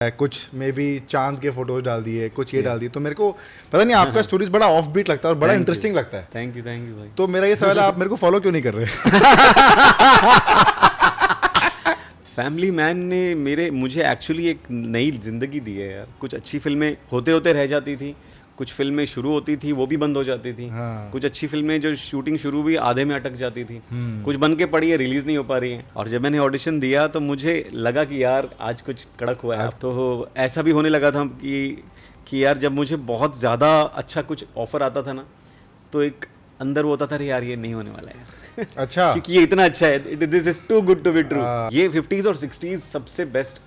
कुछ may be चांद के फोटोज डाल दिए, कुछ ये डाल दिए, तो मेरे को पता नहीं आपका स्टोरीज बड़ा ऑफ बीट लगता है और बड़ा इंटरेस्टिंग लगता है। थैंक यू भाई। तो मेरा ये सवाल है, आप मेरे को फॉलो क्यों नहीं कर रहे? फैमिली मैन ने मुझे एक्चुअली एक नई जिंदगी दी है यार। कुछ अच्छी फिल्में होते होते रह जाती थी, कुछ फिल्में शुरू होती थी वो भी बंद हो जाती थी। हाँ। कुछ अच्छी फिल्में जो शूटिंग शुरू हुई आधे में अटक जाती थी। कुछ बन के पड़ी है, रिलीज नहीं हो पा रही है। और जब मैंने ऑडिशन दिया तो मुझे लगा कि यार आज कुछ कड़क हुआ है। तो ऐसा भी होने लगा था कि यार जब मुझे बहुत ज़्यादा अच्छा कुछ ऑफर आता था ना, तो एक अंदर वो होता था यार ये नहीं होने वाला है। अच्छा। क्योंकि ये इतना अच्छा है, this is too good to be true. ये 50s और 60s सबसे बेस्ट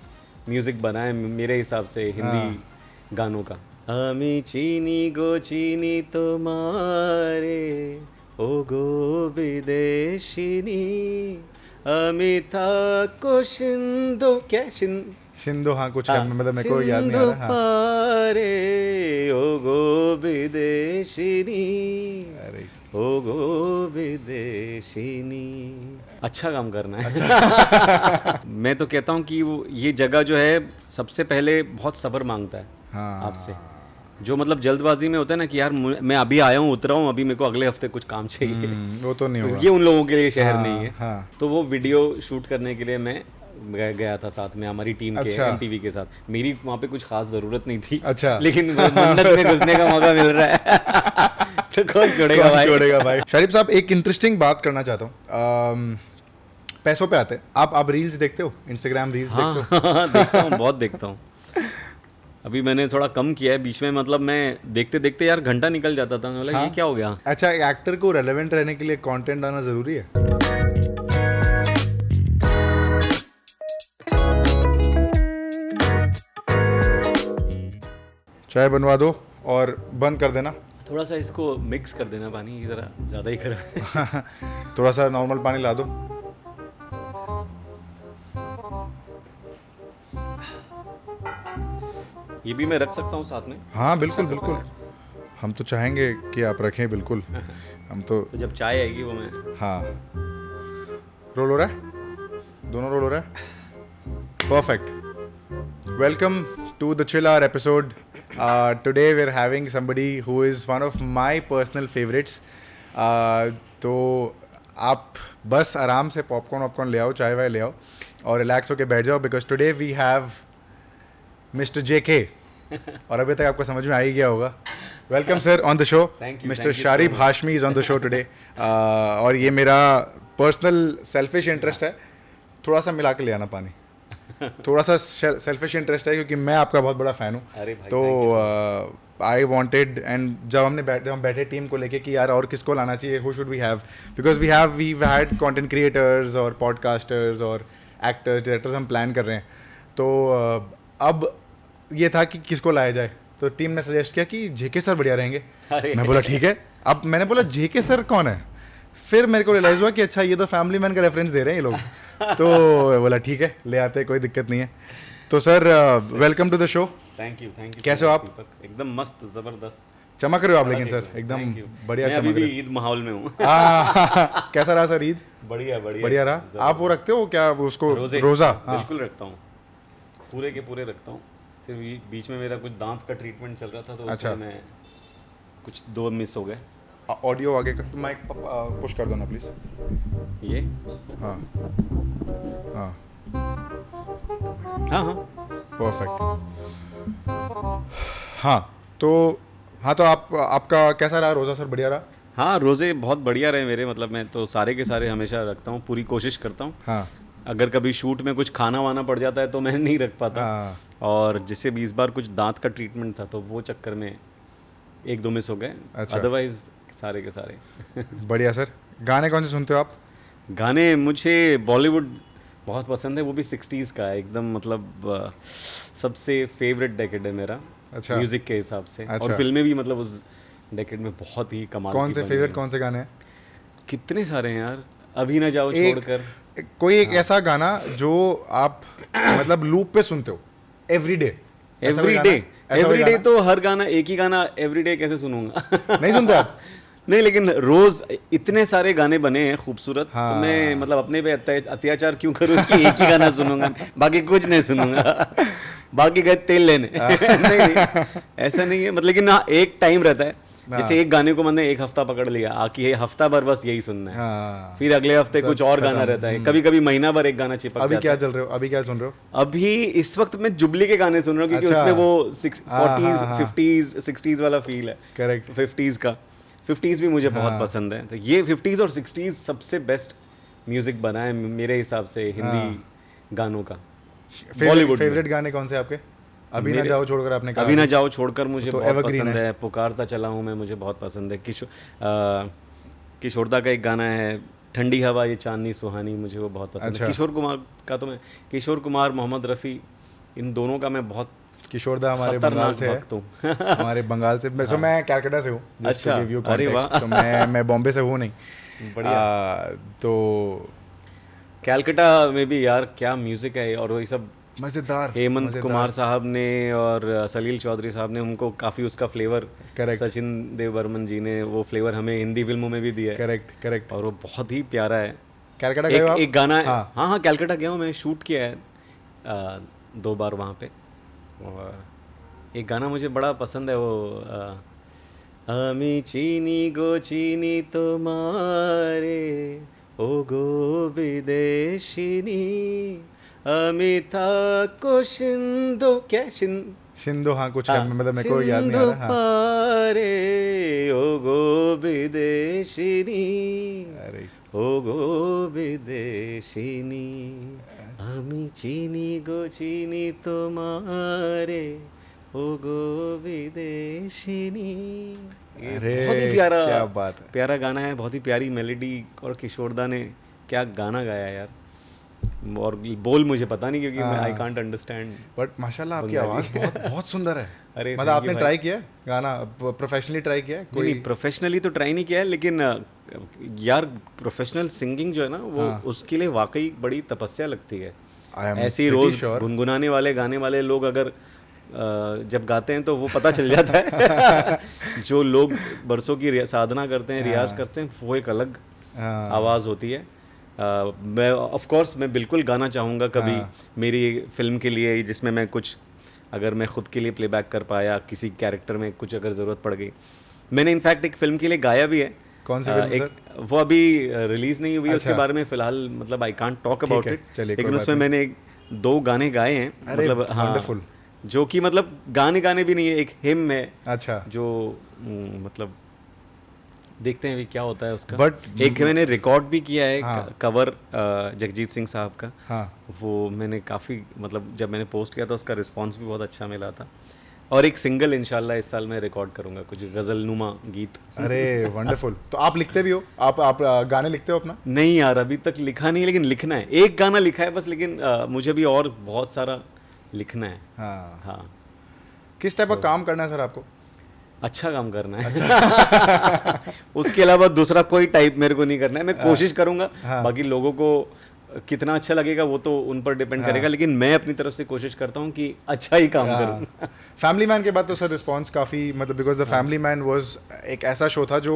म्यूजिक बना है मेरे हिसाब से हिंदी गानों का। আমি চিনি গো চিনি তোমারে ও গো বিদেশিনী আমি থাকো সিন্ধু क्या सिंधु, हाँ कुछ है, मतलब मेरे को याद नहीं आ रहा। हाँ। पारे ओ गो विदेशिनी अरे ओ गो विदेशिनी। अच्छा काम करना है। अच्छा। मैं तो कहता हूँ कि ये जगह जो है सबसे पहले बहुत सब्र मांगता है। हाँ। आपसे जो मतलब जल्दबाजी में होता है ना कि यार मैं अभी आया हूँ, उतरा हूँ, अभी मेरे को अगले हफ्ते कुछ काम चाहिए। वो तो नहीं होगा। ये उन लोगों के लिए शहर नहीं है। हाँ। तो वो वीडियो शूट करने के लिए मैं गया था साथ में हमारी टीम के MTV के साथ। मेरी वहाँ पे कुछ खास जरूरत नहीं थी। अच्छा। लेकिन मंडप में घुसने का मौका मिल रहा है। तो कौन छोड़ेगा भाई? छोड़ेगा भाई। शरीफ साहब, एक इंटरेस्टिंग बात करना चाहता हूँ। पैसों पे आते हैं, आप रील्स देखते हो? इंस्टाग्राम रील्स देखते हो? हाँ, देखता हूँ, बहुत देखता हूँ। अभी मैंने थोड़ा कम किया है बीच में, मतलब मैं देखते देखते यार घंटा निकल जाता था। मतलब ये क्या हो गया? अच्छा, एक्टर को रेलेवेंट रहने के लिए कंटेंट आना जरूरी है? चाय बनवा दो और बंद कर देना। थोड़ा सा इसको मिक्स कर देना, पानी की तरह ज़्यादा ही करा। थोड़ा सा नॉर्मल पानी ला दो। ये भी मैं रख सकता हूँ साथ में? हाँ बिल्कुल बिल्कुल, हम तो चाहेंगे कि आप रखें, बिल्कुल। हम तो जब चाय आएगी वो मैं। हाँ। रोल हो रहा है, दोनों रोल हो रहा है। Perfect. Welcome to the chill hour episode. Today we are having somebody who is one of my personal favourites. तो आप बस आराम से पॉपकॉर्न ले आओ, चाय वाय ले आओ और रिलैक्स होके बैठ जाओ, because today we have mister JK। और अभी तक आपको समझ में आ ही गया होगा। Welcome sir on the show. Mister Sharib Hashmi is on the show today. और ये मेरा पर्सनल सेल्फिश इंटरेस्ट है, थोड़ा सा मिला के ले आना पानी। थोड़ा सा सेल्फिश इंटरेस्ट है क्योंकि मैं आपका बहुत बड़ा फ़ैन हूँ। तो आई वांटेड, एंड जब हम बैठे टीम को लेके कि यार और किसको लाना चाहिए, who should we have, because we had content creators और पॉडकास्टर्स और एक्टर्स, डायरेक्टर्स हम प्लान कर रहे हैं। तो अब ये था कि किसको लाया जाए, तो टीम ने सजेस्ट किया कि JK सर बढ़िया रहेंगे। मैं बोला ठीक है। अब मैंने बोला JK सर कौन है, फिर मेरे को रियलाइज़ हुआ कि अच्छा ये तो फैमिली मैन का रेफरेंस दे रहे हैं ये लोग। तो बोला ठीक है, ले आते हैं, कोई दिक्कत नहीं है। तो sir welcome to the show. Thank you. कैसे हो आप? एकदम मस्त, जबरदस्त चमक रहे हो आप लेकिन सर, एकदम बढ़िया मैं चमक अभी रहे भी ईद माहौल में हूँ। कैसा रहा सर ईद? बढ़िया रहा। आप वो रखते हो क्या उसको, रोजा? बिल्कुल रखता हूँ, पूरे के पूरे रखता हूँ। सिर्फ बीच में मेरा कुछ दांत का ट्रीटमेंट चल रहा था, तो उसमें मैं कुछ 2 मिस हो गए। ऑडियो आगे का माइक पुश कर दो ना प्लीज। ये हाँ हाँ हाँ हाँ परफेक्ट। हाँ तो आपका कैसा रहा रोज़ा सर? बढ़िया रहा? हाँ, रोज़े बहुत बढ़िया रहे मेरे, मतलब मैं तो सारे के सारे हमेशा रखता हूँ, पूरी कोशिश करता हूँ। हाँ। अगर कभी शूट में कुछ खाना वाना पड़ जाता है तो मैं नहीं रख पाता। हाँ। और जैसे भी इस बार कुछ दांत का ट्रीटमेंट था तो वो चक्कर में 1-2 मिस हो गए। अच्छा। अदरवाइज सारे के सारे। बढ़िया सर। गाने कौन से सुनते हो आप? गाने मुझे बॉलीवुड बहुत पसंद है, वो भी 60s का है एकदम, मतलब सबसे फेवरेट डेकेड है मेरा। अच्छा। म्यूजिक के हिसाब से। अच्छा। और फिल्में भी, मतलब उस डेकेड में बहुत ही कमाल की कौन से बनी फेवरेट, हैं। कौन से गाने हैं? कितने सारे हैं यार, अभी ना जाओ छोड़कर। कोई एक ऐसा गाना जो आप मतलब लूप पे सुनते हो एवरीडे? एवरीडे तो हर गाना, एक ही गाना एवरीडे कैसे सुनूंगा? नहीं सुनते आप? नहीं, लेकिन रोज इतने सारे गाने बने हैं खूबसूरत, तो हाँ। मैं मतलब अपने पे अत्याचार क्यों करूँ कि एक ही गाना सुनूंगा, बाकी कुछ नहीं सुनूंगा, बाकी गए तेल लेने। नहीं, ऐसा नहीं है मतलब, लेकिन हाँ एक टाइम रहता है, जैसे एक गाने को मैंने एक हफ्ता पकड़ लिया आकि ये हफ्ता भर बस यही सुनना है, हाँ। फिर अगले हफ्ते कुछ और गाना रहता है, कभी कभी महीना भर एक गाना चिपक अभी जाता क्या है। चल रहे हो, अभी क्या सुन रहे हो? अभी इस वक्त मैं जुबली के गाने सुन रहा हूँ, क्योंकि अच्छा। उसमें वो हाँ, 40s हाँ। 50s 60s वाला फील है। करेक्ट। 50s का 50s भी मुझे बहुत हाँ। पसंद है, तो ये 50s और 60s सबसे बेस्ट म्यूजिक बना है मेरे हिसाब से हिंदी गानों का, बॉलीवुड में। फेवरेट गाने कौन से आपके? अभी ना जाओ छोड़कर आपने कहा। अभी ना जाओ छोड़कर मुझे तो बहुत evergreen पसंद है, पुकारता चला हूँ मैं मुझे बहुत पसंद है, किशोरदा का एक गाना है ठंडी हवा ये चांदनी सुहानी, मुझे वो बहुत पसंद अच्छा। है। किशोर कुमार का तो मैं, किशोर कुमार, मोहम्मद रफ़ी, इन दोनों का मैं बहुत किशोरदा हमारे बंगाल खतरनाक से है। भक्त हूँ। हमारे बंगाल से, वैसे मैं कैलकाटा से हूँ। just to अच्छा, give you अरे context। वाह। तो मैं बॉम्बे से हूँ नहीं। बढ़िया। तो कैलकाटा में भी यार क्या म्यूजिक है, और वही सब मजेदार हेमंत कुमार साहब ने और सलील चौधरी साहब ने उनको काफ़ी उसका फ्लेवर, Correct। सचिन देव बर्मन जी ने वो फ्लेवर हमें हिंदी फिल्मों में भी दिया है, करेक्ट करेक्ट। और वो बहुत ही प्यारा है। कैलकाटा गए हो आप? एक गाना है, हाँ। हाँ हाँ कैलकाटा गया हूँ मैं, शूट किया है 2 बार वहाँ पे, और एक गाना मुझे बड़ा पसंद है वो আমি চিনি গো চিনি তোমারে ও গো বিদেশিনী আমি থাকো সিন্ধু क्या शिंदो, हाँ कुछ है, मतलब मेरे को याद नहीं आ रहा। हाँ। पारे ओ गो विदेशिनी अरे ও গো বিদেশিনী আমি চিনি গো চিনি তোমারে ও গো विदेशिनी। ये अरे, बहुत ही प्यारा, क्या बात है। प्यारा गाना है, बहुत ही प्यारी मेलोडी, और किशोरदा ने क्या गाना गाया यार, और बोल मुझे पता नहीं क्योंकि मैं आई कांट अंडरस्टैंड। बट माशाल्लाह आपकी बंगाली। आवाज़ बहुत बहुत सुंदर है। अरे मतलब thank आपने you ट्राई भाई। किया है गाना, प्रोफेशनली ट्राई किया है नहीं, प्रोफेशनली तो ट्राई नहीं किया है, लेकिन यार प्रोफेशनल सिंगिंग जो है ना वो उसके लिए वाकई बड़ी तपस्या लगती है। I am ऐसे ही pretty रोज sure। गुनगुनाने वाले गाने वाले लोग अगर जब गाते हैं तो वो पता चल जाता है। जो लोग बरसों की साधना करते हैं, रियाज करते हैं, वो एक अलग हाँ। आवाज़ होती है। मैं ऑफ कोर्स मैं बिल्कुल गाना चाहूँगा कभी मेरी फिल्म के लिए, जिसमें मैं कुछ अगर मैं खुद के लिए प्लेबैक कर पाया, किसी कैरेक्टर में कुछ अगर ज़रूरत पड़ गई। मैंने इनफैक्ट एक फ़िल्म के लिए गाया भी है। कौन सी फिल्म एक वो अभी रिलीज़ नहीं हुई है, उसके बारे में फ़िलहाल मतलब I can't talk about it, चलिए, लेकिन उसमें मैंने 2 गाने गाए हैं। अरे, मतलब हाँ, wonderful। जो कि मतलब गाने भी नहीं है, एक हिम है। अच्छा। जो मतलब देखते हैं भी क्या होता है उसका। But- एक मैंने रिकॉर्ड भी किया है, हाँ। कवर जगजीत सिंह साहब का। हाँ। वो मैंने काफ़ी मतलब जब मैंने पोस्ट किया था उसका रिस्पांस भी बहुत अच्छा मिला था। और एक सिंगल इंशाल्लाह इस साल मैं रिकॉर्ड करूंगा, कुछ गज़लनुमा गीत। अरे वंडरफुल। तो आप लिखते भी हो? आप गाने लिखते हो अपना? नहीं यार, अभी तक लिखा नहीं, लेकिन लिखना है। एक गाना लिखा है बस, लेकिन मुझे भी और बहुत सारा लिखना है। हाँ। हाँ, किस टाइप का काम करना है सर आपको? अच्छा काम करना है। उसके अलावा दूसरा कोई टाइप मेरे को नहीं करना है। मैं कोशिश करूंगा, बाकी लोगों को कितना अच्छा लगेगा वो तो उन पर डिपेंड करेगा, लेकिन मैं अपनी तरफ से कोशिश करता हूँ कि अच्छा ही काम करूँ। फैमिली मैन के बाद तो सर रिस्पांस काफ़ी, मतलब because the family man was एक ऐसा शो था जो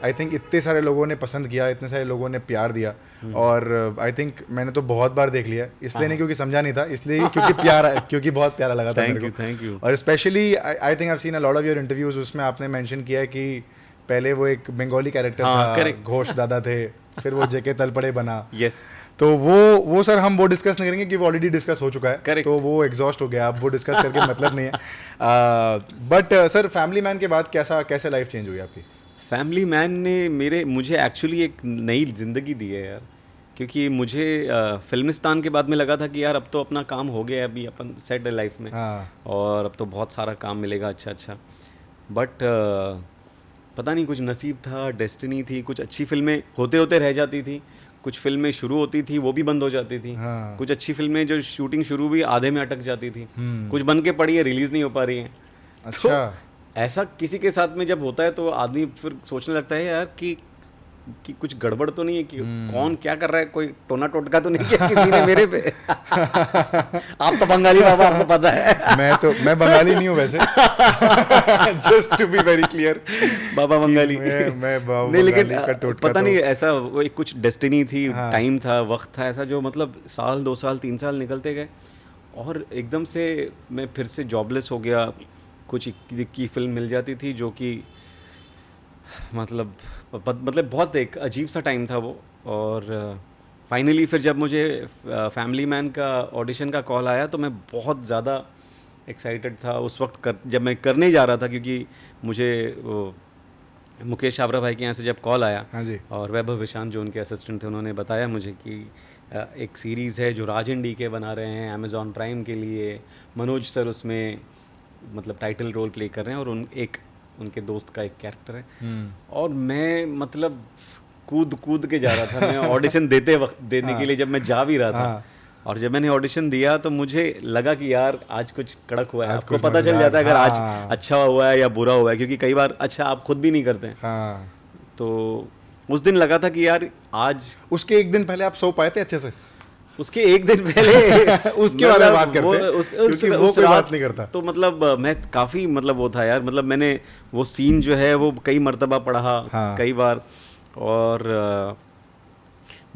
आई थिंक इतने सारे लोगों ने पसंद किया, इतने सारे लोगों ने प्यार दिया, और आई थिंक मैंने तो बहुत बार देख लिया, इसलिए नहीं क्योंकि समझा नहीं था, इसलिए क्योंकि बहुत प्यारा लगा था मेरे को। Thank you. और specially I think I have seen a lot of your interviews, उसमें आपने मेंशन किया है कि पहले वो एक बंगाली कैरेक्टर था, घोष दादा थे, फिर वो जेके तलपड़े बना। यस। तो वो सर हम वो डिस्कस नहीं करेंगे कि वो ऑलरेडी डिस्कस हो चुका है। Correct। तो वो एग्जॉस्ट हो गया, अब वो डिस्कस करके मतलब नहीं है। बट सर फैमिली मैन के बाद कैसे लाइफ चेंज हुई आपकी? फैमिली मैन ने मुझे एक्चुअली एक नई ज़िंदगी दी है यार, क्योंकि मुझे फिल्मिस्तान के बाद में लगा था कि यार अब तो अपना काम हो गया है, अभी अपन सेट है लाइफ में, और अब तो बहुत सारा काम मिलेगा अच्छा। बट पता नहीं कुछ नसीब था, डेस्टिनी थी, कुछ अच्छी फिल्में होते रह जाती थी, कुछ फिल्में शुरू होती थी वो भी बंद हो जाती थी। कुछ अच्छी फिल्में जो शूटिंग शुरू हुई आधे में अटक जाती थी, कुछ बन के पड़ी है, रिलीज़ नहीं हो पा रही हैं। अच्छा। तो ऐसा किसी के साथ में जब होता है तो आदमी फिर सोचने लगता है यार कि कि कुछ गड़बड़ तो नहीं है, कि कौन क्या कर रहा है, कोई टोना टोटका तो नहीं किया किसी ने मेरे पे। आप तो बंगाली बाबा, आपको पता है। मैं बंगाली नहीं हूँ वैसे, just to be very clear. बाबा बंगाली मैं बाबा नहीं, लेकिन बंगाली का टोटका पता तो- नहीं ऐसा वो एक कुछ डेस्टिनी थी, हाँ। टाइम था, वक्त था ऐसा, जो मतलब साल 2 साल 3 साल निकलते गए और एकदम से मैं फिर से जॉबलेस हो गया। कुछ की फिल्म मिल जाती थी जो कि मतलब बहुत एक अजीब सा टाइम था वो। और फाइनली फिर जब मुझे फैमिली मैन का ऑडिशन का कॉल आया तो मैं बहुत ज़्यादा एक्साइटेड था उस वक्त जब मैं करने जा रहा था, क्योंकि मुझे मुकेश छाबरा भाई के यहाँ से जब कॉल आया, हाँ जी, और वैभव विशांत जो उनके असिस्टेंट थे, उन्होंने बताया मुझे कि एक सीरीज़ है जो राजन डी के बना रहे हैं अमेज़ॉन प्राइम के लिए, मनोज सर उसमें मतलब टाइटल रोल प्ले कर रहे हैं और उनके दोस्त का एक कैरेक्टर है। और मैं मतलब कूद के जा रहा था, मैं ऑडिशन देने के लिए जब मैं जा भी रहा था, और जब मैंने ऑडिशन दिया तो मुझे लगा कि यार आज कुछ कड़क हुआ है। आज आपको कुछ पता चल मजेदार, जाता है अगर आज हाँ। अच्छा हुआ है या बुरा हुआ है, क्योंकि कई बार अच्छा आप खुद भी नहीं करते हैं। हाँ। तो उस दिन लगा था कि यार आज, उसके एक दिन पहले आप सो पाए थे अच्छे से? उसके एक दिन पहले उसके बारे में बात करते हैं, क्योंकि वो कोई रात बात नहीं करता। तो मतलब मैं काफ़ी मतलब वो था यार, मतलब मैंने वो सीन जो है वो कई मर्तबा पढ़ा, हाँ। कई बार। और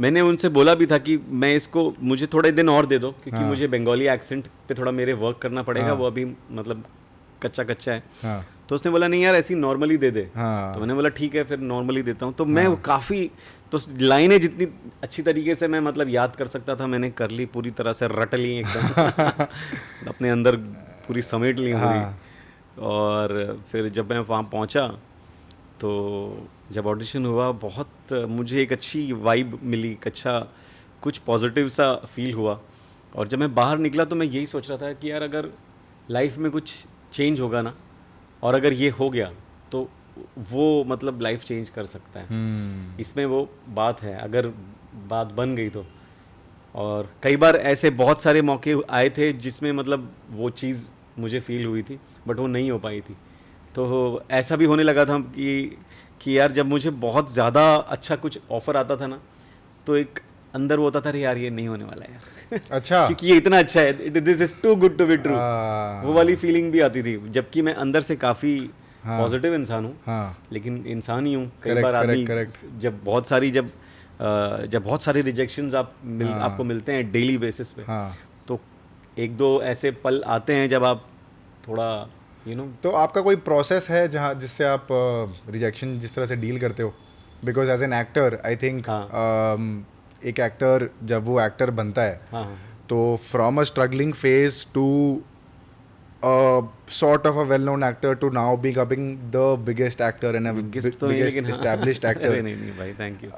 मैंने उनसे बोला भी था कि मैं इसको, मुझे थोड़े दिन और दे दो, क्योंकि मुझे बंगाली एक्सेंट पे थोड़ा मेरे वर्क करना पड़ेगा, वो अभी मतलब कच्चा है। हाँ। तो उसने बोला नहीं यार ऐसी नॉर्मली दे दे। हाँ। तो मैंने बोला ठीक है फिर नॉर्मली देता हूँ। तो मैं वो काफ़ी, तो लाइनें जितनी अच्छी तरीके से मैं मतलब याद कर सकता था मैंने कर ली, पूरी तरह से रट ली एकदम अपने अंदर पूरी समेट ली पूरी। और फिर जब मैं वहाँ पहुँचा तो जब ऑडिशन हुआ, बहुत मुझे एक अच्छी वाइब मिली, एक अच्छा कुछ पॉजिटिव सा फील हुआ। और जब मैं बाहर निकला तो मैं यही सोच रहा था कि यार अगर लाइफ में कुछ चेंज होगा ना, और अगर ये हो गया तो वो मतलब लाइफ चेंज कर सकता है। इसमें वो बात है, अगर बात बन गई तो। और कई बार ऐसे बहुत सारे मौके आए थे जिसमें मतलब वो चीज़ मुझे फील हुई थी, बट वो नहीं हो पाई थी। तो ऐसा भी होने लगा था कि यार जब मुझे बहुत ज़्यादा अच्छा कुछ ऑफ़र आता था ना, तो एक अंदर वो होता था, अरे यार ये नहीं होने वाला है यार अच्छा। क्योंकि ये इतना अच्छा है, this is too good to be true. हाँ। वो वाली फीलिंग भी आती थी, जबकि मैं अंदर से काफ़ी पॉजिटिव इंसान हूँ, हाँ। लेकिन इंसान ही हूँ। कई Correct, बार आदमी correct. जब बहुत सारी रिजेक्शंस आपको मिलते हैं डेली बेसिस पे, हाँ। तो एक दो ऐसे पल आते हैं जब आप थोड़ा तो आपका कोई प्रोसेस है जहाँ जिससे आप रिजेक्शन जिस तरह से डील करते हो? Because as an actor I think एक एक्टर जब वो एक्टर बनता है, हाँ हाँ तो from a struggling phase to sort of a well-known actor to now becoming the biggest actor and a biggest तो नहीं, biggest लेकिन established actor. अरे नहीं भाई, थैंक यू।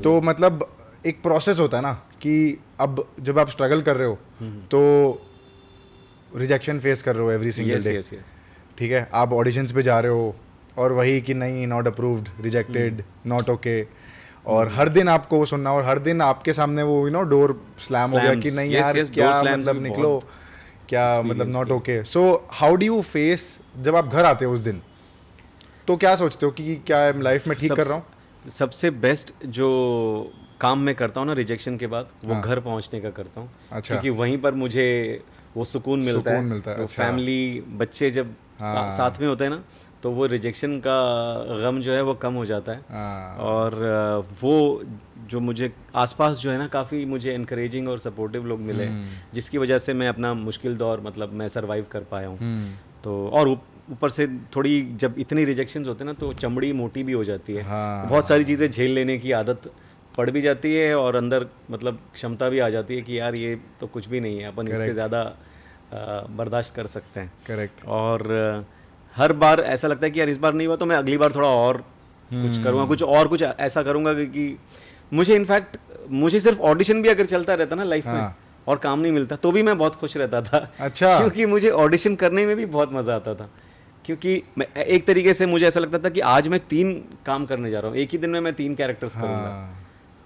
तो मतलब एक प्रोसेस होता है ना कि अब जब आप स्ट्रगल कर रहे हो तो रिजेक्शन फेस कर रहे हो every single yes day, yes yes. ठीक है, आप ऑडिशंस पे जा रहे हो और वही कि नहीं, not approved, rejected, not okay, और हर दिन आपको वो सुनना, और हर दिन आपके सामने वो डोर स्लैम हो गया कि Slams. नहीं Yes, यार yes, क्या door slams मतलब भी निकलो, क्या मतलब not okay. So how do you face जब आप घर आते हो उस दिन, तो क्या सोचते हो कि क्या लाइफ में ठीक कर रहा हूँ? सबसे बेस्ट जो काम मैं करता हूँ ना रिजेक्शन के बाद, वो घर पहुँचने का करता हूँ। अच्छा। क्योंकि वहीं पर मुझे वो सुकून मिलता है। अच्छा। फैमिली बच्चे जब साथ में होते हैं ना, तो वो रिजेक्शन का गम जो है वो कम हो जाता है। और वो जो मुझे आसपास जो है ना, काफ़ी मुझे इनकरेजिंग और सपोर्टिव लोग मिले, जिसकी वजह से मैं अपना मुश्किल दौर मतलब मैं सरवाइव कर पाया हूँ। तो और ऊपर से थोड़ी जब इतनी रिजेक्शंस होते हैं ना, तो चमड़ी मोटी भी हो जाती है। बहुत सारी चीज़ें झेल लेने की आदत पड़ भी जाती है, और अंदर मतलब क्षमता भी आ जाती है कि यार ये तो कुछ भी नहीं है, अपन इससे ज़्यादा बर्दाश्त कर सकते हैं। करेक्ट। और हर बार ऐसा लगता है कि यार इस बार नहीं हुआ तो मैं अगली बार थोड़ा और कुछ करूँगा, कुछ ऐसा करूँगा कि मुझे इनफैक्ट मुझे सिर्फ ऑडिशन भी अगर चलता रहता ना लाइफ में और काम नहीं मिलता, तो भी मैं बहुत खुश रहता था। अच्छा। क्योंकि मुझे ऑडिशन करने में भी बहुत मज़ा आता था, क्योंकि मैं एक तरीके से मुझे ऐसा लगता था कि आज मैं 3 काम करने जा रहा हूँ, एक ही दिन में मैं 3 कैरेक्टर्स करूँगा।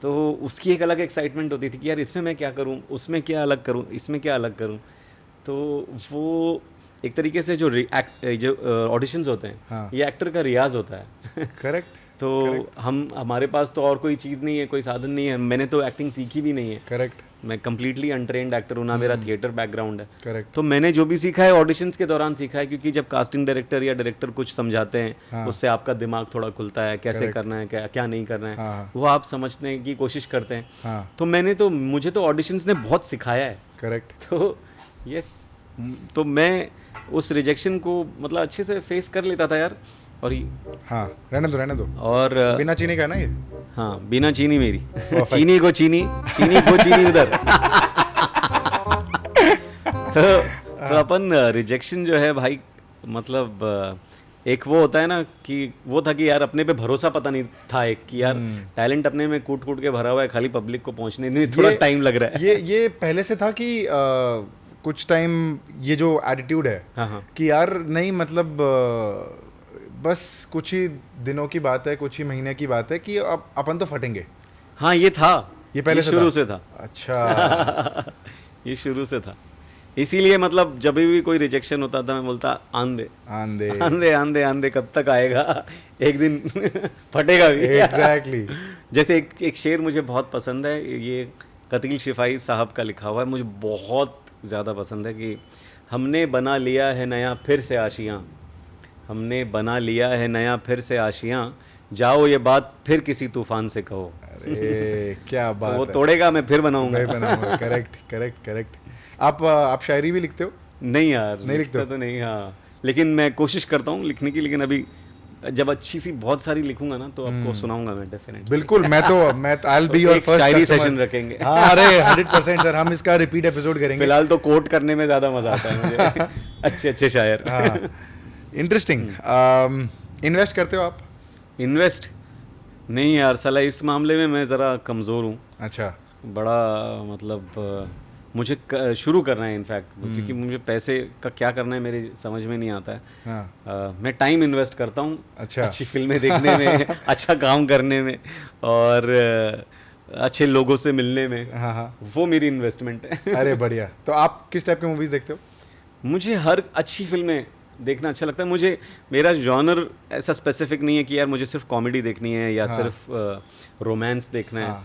तो उसकी एक अलग एक्साइटमेंट होती थी कि यार इसमें मैं क्या करूँ, उसमें क्या अलग करूँ, इसमें क्या अलग करूँ। तो वो एक तरीके से जो ऑडिशंस होते हैं, ये एक्टर का रियाज होता है। करेक्ट। तो हमारे पास तो और कोई चीज़ नहीं है, कोई साधन नहीं है। मैंने तो एक्टिंग सीखी भी नहीं है, करेक्ट मैं कंप्लीटली अनट्रेन्ड एक्टर हूँ, ना मेरा थिएटर बैकग्राउंड है। करेक्ट तो मैंने जो भी सीखा है ऑडिशंस के दौरान सीखा है, क्योंकि जब कास्टिंग डायरेक्टर या डायरेक्टर कुछ समझाते हैं उससे आपका दिमाग थोड़ा खुलता है, कैसे करना है, क्या क्या नहीं करना है, वो आप समझने की कोशिश करते हैं। तो मुझे तो ऑडिशंस ने बहुत सिखाया है। करेक्ट तो यस, तो मैं उस रिजेक्शन को मतलब अच्छे से फेस कर लेता था यार। और हाँ, रहने दो और बिना चीनी का ना ये। हाँ, बिना चीनी मेरी चीनी को चीनी उधर। तो अपन रिजेक्शन जो है भाई, मतलब एक वो होता है ना कि वो था कि यार अपने पे भरोसा पता नहीं था, एक कि यार टैलेंट अपने में कूट कूट के भरा हुआ है, खाली पब्लिक को पहुंचने में थोड़ा टाइम लग रहा है। ये पहले से था कि कुछ टाइम ये जो एटीट्यूड है हाँ कि यार नहीं मतलब बस कुछ ही दिनों की बात है, कुछ ही महीने की बात है कि अब अपन तो फटेंगे। हाँ, ये था, ये पहले से शुरू से था। अच्छा ये शुरू से था, इसीलिए मतलब जब भी कोई रिजेक्शन होता था मैं बोलता आंधे आंधे आंधे आंधे आंधे कब तक आएगा, एक दिन फटेगा भी। एग्जैक्टली जैसे एक शेर मुझे बहुत पसंद है, ये कतील शिफाई साहब का लिखा हुआ है, मुझे बहुत ज़्यादा पसंद है कि हमने बना लिया है नया फिर से आशियाँ, हमने बना लिया है नया फिर से आशियाँ, जाओ ये बात फिर किसी तूफान से कहो। अरे क्या बात तो वो है। तोड़ेगा मैं फिर बनाऊंगा। मैं बनाऊंगा। Correct correct correct. आप शायरी भी लिखते हो? नहीं यार, नहीं लिखते हो? तो नहीं, हाँ, लेकिन मैं कोशिश करता हूँ लिखने की, लेकिन अभी जब अच्छी सी बहुत सारी लिखूंगा ना तो आपको सुनाऊंगा मैं डेफिनेटली। बिल्कुल, मैं आई विल बी योर एक फर्स्ट शायरी सेशन रखेंगे। हाँ, अरे 100% सर, हम इसका रिपीट एपिसोड करेंगे। फिलहाल तो कोट करने में ज़्यादा मजा आता है मुझे। अच्छे शायर। हाँ, इंटरेस्टिंग। इन्वेस्ट करते हो आप? इन्वेस्ट नहीं यार साला, इस मामले में मैं ज़रा कमज़ोर हूँ। अच्छा। बड़ा मतलब मुझे शुरू करना है इनफैक्ट, क्योंकि मुझे पैसे का क्या करना है मेरी समझ में नहीं आता है। हाँ। मैं टाइम इन्वेस्ट करता हूँ अच्छा। अच्छी फिल्में देखने में, अच्छा काम करने में, और अच्छे लोगों से मिलने में। हाँ हाँ, वो मेरी इन्वेस्टमेंट है। अरे बढ़िया। तो आप किस टाइप की मूवीज देखते हो? मुझे हर अच्छी फिल्में देखना अच्छा लगता है। मुझे मेरा जॉनर ऐसा स्पेसिफिक नहीं है कि यार मुझे सिर्फ कॉमेडी देखनी है या सिर्फ रोमांस देखना है।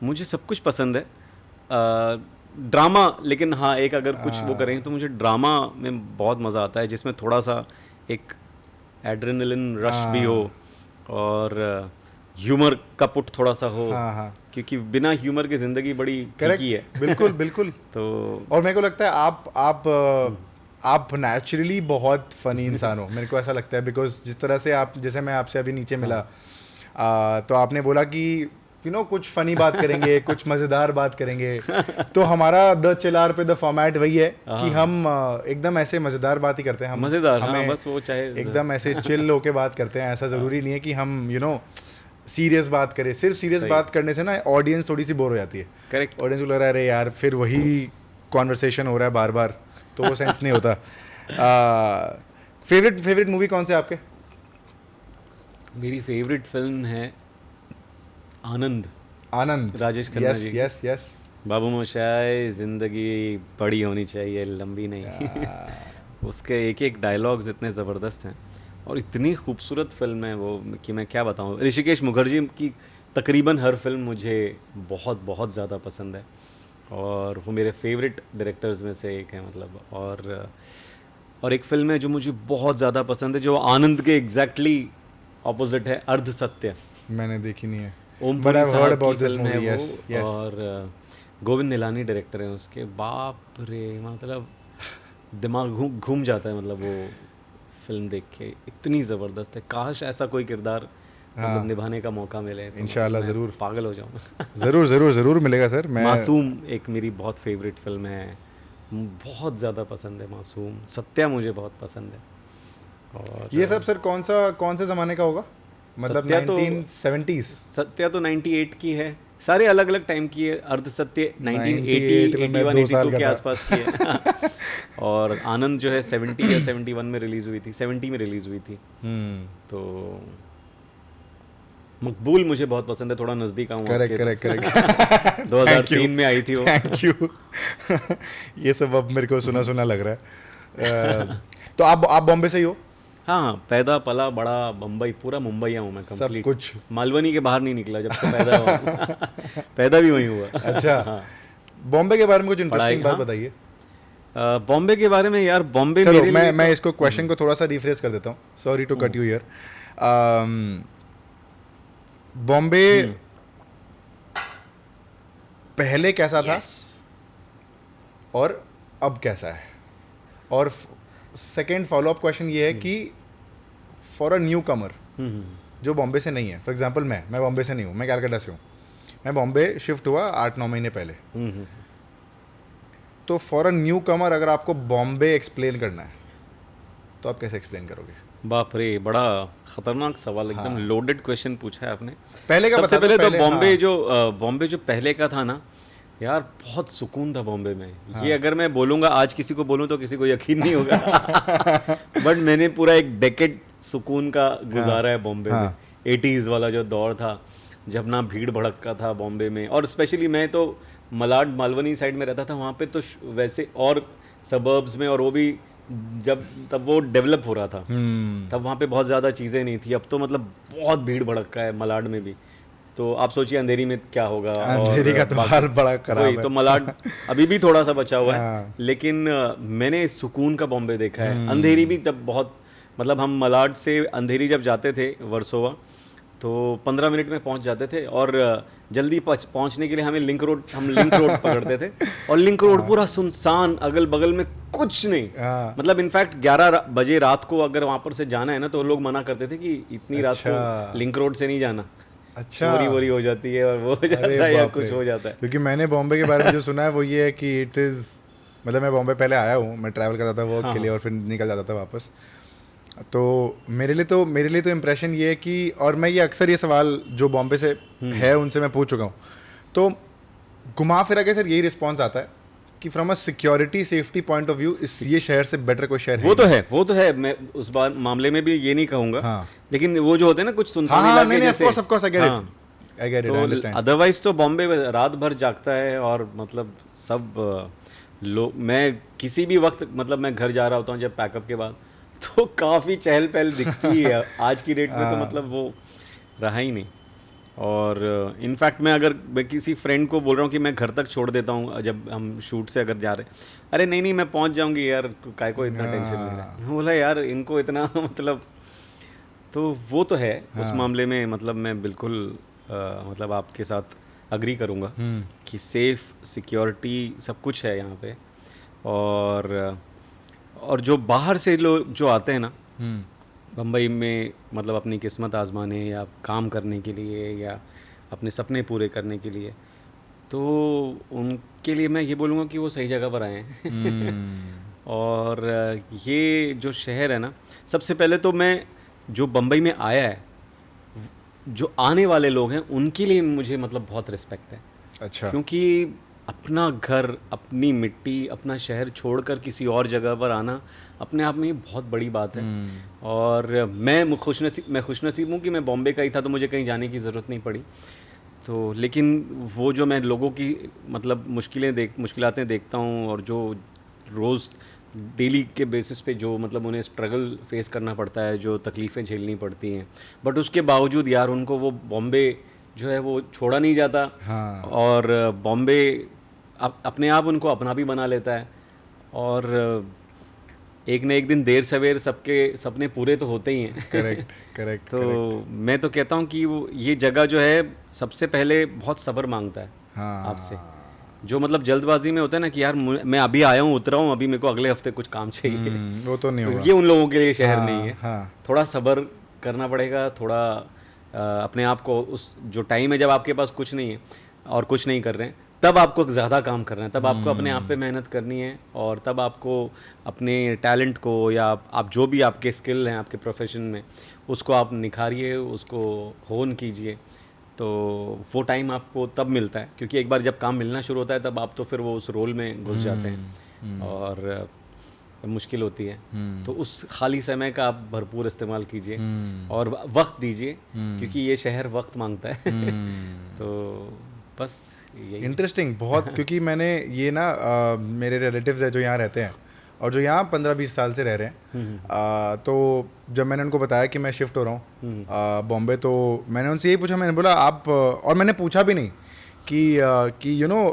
मुझे सब कुछ पसंद है, ड्रामा, लेकिन हाँ एक अगर कुछ वो करें तो मुझे ड्रामा में बहुत मज़ा आता है, जिसमें थोड़ा सा एक एड्रेनलिन रश भी हो और ह्यूमर का पुट थोड़ा सा हो। हाँ। क्योंकि बिना ह्यूमर की ज़िंदगी बड़ी फीकी है। बिल्कुल बिल्कुल। तो और मेरे को लगता है आप नेचुरली बहुत फनी इंसान हो, मेरे को ऐसा लगता है, बिकॉज जिस तरह से जैसे मैं आपसे अभी नीचे मिला, तो आपने बोला कि कुछ फनी बात करेंगे, कुछ मज़ेदार बात करेंगे। तो हमारा द चिलार पे द फॉर्मेट वही है कि हम एकदम ऐसे मज़ेदार बात ही करते हैं। हम मज़ेदार, हमें बस वो चाहे एकदम ऐसे चिल होके बात करते हैं। ऐसा ज़रूरी नहीं है कि हम सीरियस बात करें। सिर्फ सीरियस बात करने से ना ऑडियंस थोड़ी सी बोर हो जाती है। करेक्ट। ऑडियंस को लग रहा है अरे यार फिर वही कॉन्वर्सेशन हो रहा है बार बार, तो वो सेंस नहीं होता। फेवरेट मूवी कौन से आपके? मेरी फेवरेट फिल्म है आनंद। आनंद, राजेश खन्ना जी। यस। बाबू मोशाय, जिंदगी बड़ी होनी चाहिए, लंबी नहीं। उसके एक एक डायलॉग्स इतने ज़बरदस्त हैं और इतनी खूबसूरत फिल्म है वो कि मैं क्या बताऊँ। ऋषिकेश मुखर्जी की तकरीबन हर फिल्म मुझे बहुत बहुत ज़्यादा पसंद है और वो मेरे फेवरेट डायरेक्टर्स में से एक है मतलब। और एक फिल्म है जो मुझे बहुत ज़्यादा पसंद है, जो आनंद के एग्जैक्टली ऑपोजिट है, अर्ध सत्य। मैंने देखी नहीं है, ओमपुरी I've heard साहब about की this फिल्म है movie, वो। yes. और गोविंद निलानी डायरेक्टर हैं उसके। बाप रे, मतलब दिमाग घूम जाता है मतलब वो फिल्म देख के, इतनी ज़बरदस्त है। काश ऐसा कोई किरदार मतलब निभाने का मौका मिले तो इंशाल्लाह मैं ज़रूर पागल हो जाऊँ। ज़रूर मिलेगा सर। मासूम एक मेरी बहुत फेवरेट फिल्म है, बहुत ज़्यादा पसंद है मासूम। सत्या मुझे बहुत पसंद है। और ये सब सर कौन से ज़माने का होगा? मतलब 1970s? सत्या तो 98 की है, सारे अलग अलग टाइम की है। अर्ध सत्य 1980, 81, 82 के आसपास की है। और आनंद जो है 70 या 71 में रिलीज़ हुई थी, 70 में रिलीज़ हुई थी। तो मकबूल मुझे बहुत पसंद है, थोड़ा नज़दीक आऊँ। करेक्ट 2003 में आई थी वो। Thank you. ये सब अब मेरे को सुना लग रहा है। तो आप बॉम्बे से ही हो? हाँ, पैदा पला बड़ा मुंबई, पूरा मुंबई हूँ मैं सब कंप्लीट। कुछ। मालवनी के बाहर नहीं निकला जब से पैदा हुआ। पैदा भी वहीं हुआ। अच्छा। हाँ। बॉम्बे के बारे में कुछ पढ़ाई, इंटरेस्टिंग बात हाँ। बताइए। बॉम्बे के बारे में यार, बॉम्बे चलो मेरे मैं लिए मैं तो- इसको क्वेश्चन को थोड़ा सा रिफ्रेश कर देता हूँ, sorry to cut you here. Bombay पहले कैसा था Yes. और अब कैसा है? और सेकंड फॉलो अप क्वेश्चन ये है कि फॉर अ न्यू कमर हम्म, जो बॉम्बे से नहीं है, फॉर एग्जांपल मैं बॉम्बे से नहीं हूँ, मैं कैलकाटा से हूँ, मैं बॉम्बे शिफ्ट हुआ 8-9 महीने पहले। हम्म। तो फॉर अ न्यू कमर अगर आपको बॉम्बे एक्सप्लेन करना है तो आप कैसे एक्सप्लेन करोगे? बाप रे, बड़ा खतरनाक सवाल, एकदम लोडेड क्वेश्चन पूछा है आपने। पहले का सबसे बता दो, पहले तो पहले, बॉम्बे हाँ। जो बॉम्बे जो पहले का था ना यार, बहुत सुकून था बॉम्बे में। ये अगर मैं बोलूँगा आज किसी को बोलूँ तो किसी को यकीन नहीं होगा। बट मैंने पूरा एक डेकेड सुकून का गुजारा है बॉम्बे में। 80s वाला जो दौर था, जब ना भीड़ भड़क्का था बॉम्बे में, और स्पेशली मैं तो मलाड मालवनी साइड में रहता था, वहाँ पे तो वैसे और सबर्ब्स में, और वो भी जब तब वो डेवलप हो रहा था, तब वहाँ पे बहुत ज़्यादा चीज़ें नहीं थी। अब तो मतलब बहुत भीड़ भड़क्का है मलाड में भी। तो आप सोचिए अंधेरी में क्या होगा। अंधेरी का तो हाल बड़ा खराब वही है। तो मलाड अभी भी थोड़ा सा बचा हुआ है, हाँ। लेकिन मैंने सुकून का बॉम्बे देखा है। अंधेरी भी तब बहुत, मतलब हम मलाड से अंधेरी जब जाते थे वर्सोवा, तो 15 मिनट में पहुंच जाते थे, और जल्दी पहुंचने के लिए हम लिंक रोड पकड़ते थे, और लिंक रोड पूरा सुनसान, अगल बगल में कुछ नहीं। हाँ। मतलब इनफैक्ट 11 बजे रात को अगर वहां पर से जाना है ना, तो लोग मना करते थे कि इतनी रात अच्छा। को लिंक रोड से नहीं जाना, अच्छा। चोरी वोरी हो जाती है, और वो हो जाता अरे है या बाप कुछ रे। हो जाता है। क्योंकि मैंने बॉम्बे के बारे में जो सुना है वो ये है कि इट इज़, मतलब मैं बॉम्बे पहले आया हूँ, मैं ट्रैवल करता था वर्क के लिए और फिर निकल जाता था वापस। तो मेरे लिए तो इम्प्रेशन ये है कि, और मैं ये अक्सर ये सवाल जो बॉम्बे से है उनसे मैं पूछ चुका हूँ, तो घुमा फिरा के सर यही रिस्पॉन्स आता है कि from a security safety point of view इस ये शहर से बेटर कोई शहर है वो तो है, मैं उस बार मामले में भी ये नहीं कहूंगा। हाँ। लेकिन वो जो होते हैं ना कुछ सुनसान हाँ, इलाके नहीं, जैसे, of course I get it, I get it, I understand. Otherwise तो बॉम्बे में रात भर जागता है, और मतलब सब लोग, मैं किसी भी वक्त, मतलब मैं घर जा रहा होता हूँ जब पैकअप के बाद, तो काफ़ी चहल पहल दिखती है। आज की डेट में तो मतलब वो रहा ही नहीं। और इनफैक्ट मैं किसी फ्रेंड को बोल रहा हूँ कि मैं घर तक छोड़ देता हूँ जब हम शूट से अगर जा रहे, अरे नहीं मैं पहुँच जाऊँगी यार, काय को इतना टेंशन ले रहा है। बोला यार इनको इतना मतलब, तो वो तो है उस मामले में, मतलब मैं बिल्कुल मतलब आपके साथ अग्री करूँगा कि सेफ सिक्योरिटी सब कुछ है यहाँ पे। और जो बाहर से लोग जो आते हैं ना बम्बई में, मतलब अपनी किस्मत आजमाने या काम करने के लिए या अपने सपने पूरे करने के लिए, तो उनके लिए मैं ये बोलूँगा कि वो सही जगह पर आए हैं। और ये जो शहर है ना, सबसे पहले तो मैं जो बम्बई में आया है, जो आने वाले लोग हैं उनके लिए मुझे मतलब बहुत रिस्पेक्ट है। अच्छा। क्योंकि अपना घर, अपनी मिट्टी, अपना शहर छोड़कर किसी और जगह पर आना अपने आप में ही बहुत बड़ी बात है। और मैं खुशनसीब हूँ कि मैं बॉम्बे का ही था, तो मुझे कहीं जाने की ज़रूरत नहीं पड़ी। तो लेकिन वो जो मैं लोगों की मतलब मुश्किलातें देखता हूँ, और जो रोज़ डेली के बेसिस पे जो मतलब उन्हें स्ट्रगल फेस करना पड़ता है, जो तकलीफ़ें झेलनी पड़ती हैं, बट उसके बावजूद यार उनको वो बॉम्बे जो है वो छोड़ा नहीं जाता। हाँ। और बॉम्बे अपने आप उनको अपना भी बना लेता है, और एक न एक दिन देर सवेर सबके सपने पूरे तो होते ही हैं। करेक्ट। तो मैं तो कहता हूँ कि वो ये जगह जो है सबसे पहले बहुत सब्र मांगता है आपसे। जो मतलब जल्दबाजी में होता है ना कि यार मैं अभी आया हूँ, उतरा हूँ, अभी मेरे को अगले हफ्ते कुछ काम चाहिए, वो तो नहीं होगा। ये उन लोगों के लिए शहर नहीं है। हाँ। थोड़ा सब्र करना पड़ेगा, थोड़ा अपने आप को, उस जो टाइम है जब आपके पास कुछ नहीं है और कुछ नहीं कर रहे हैं, तब आपको ज़्यादा काम करना है, तब आपको अपने आप पे मेहनत करनी है, और तब आपको अपने टैलेंट को या आप जो भी आपके स्किल हैं आपके प्रोफेशन में, उसको आप निखारिए, उसको होन कीजिए। तो वो टाइम आपको तब मिलता है, क्योंकि एक बार जब काम मिलना शुरू होता है तब आप तो फिर वो उस रोल में घुस जाते हैं, और मुश्किल होती है। तो उस खाली समय का आप भरपूर इस्तेमाल कीजिए और वक्त दीजिए, क्योंकि ये शहर वक्त मांगता है। तो बस यही। इंटरेस्टिंग बहुत। क्योंकि मैंने ये ना मेरे रिलेटिव्स है जो यहाँ रहते हैं, और जो यहाँ 15-20 साल से रह रहे हैं। तो जब मैंने उनको बताया कि मैं शिफ्ट हो रहा हूँ बॉम्बे, तो मैंने उनसे यही पूछा, मैंने बोला आप, और मैंने पूछा भी नहीं कि यू नो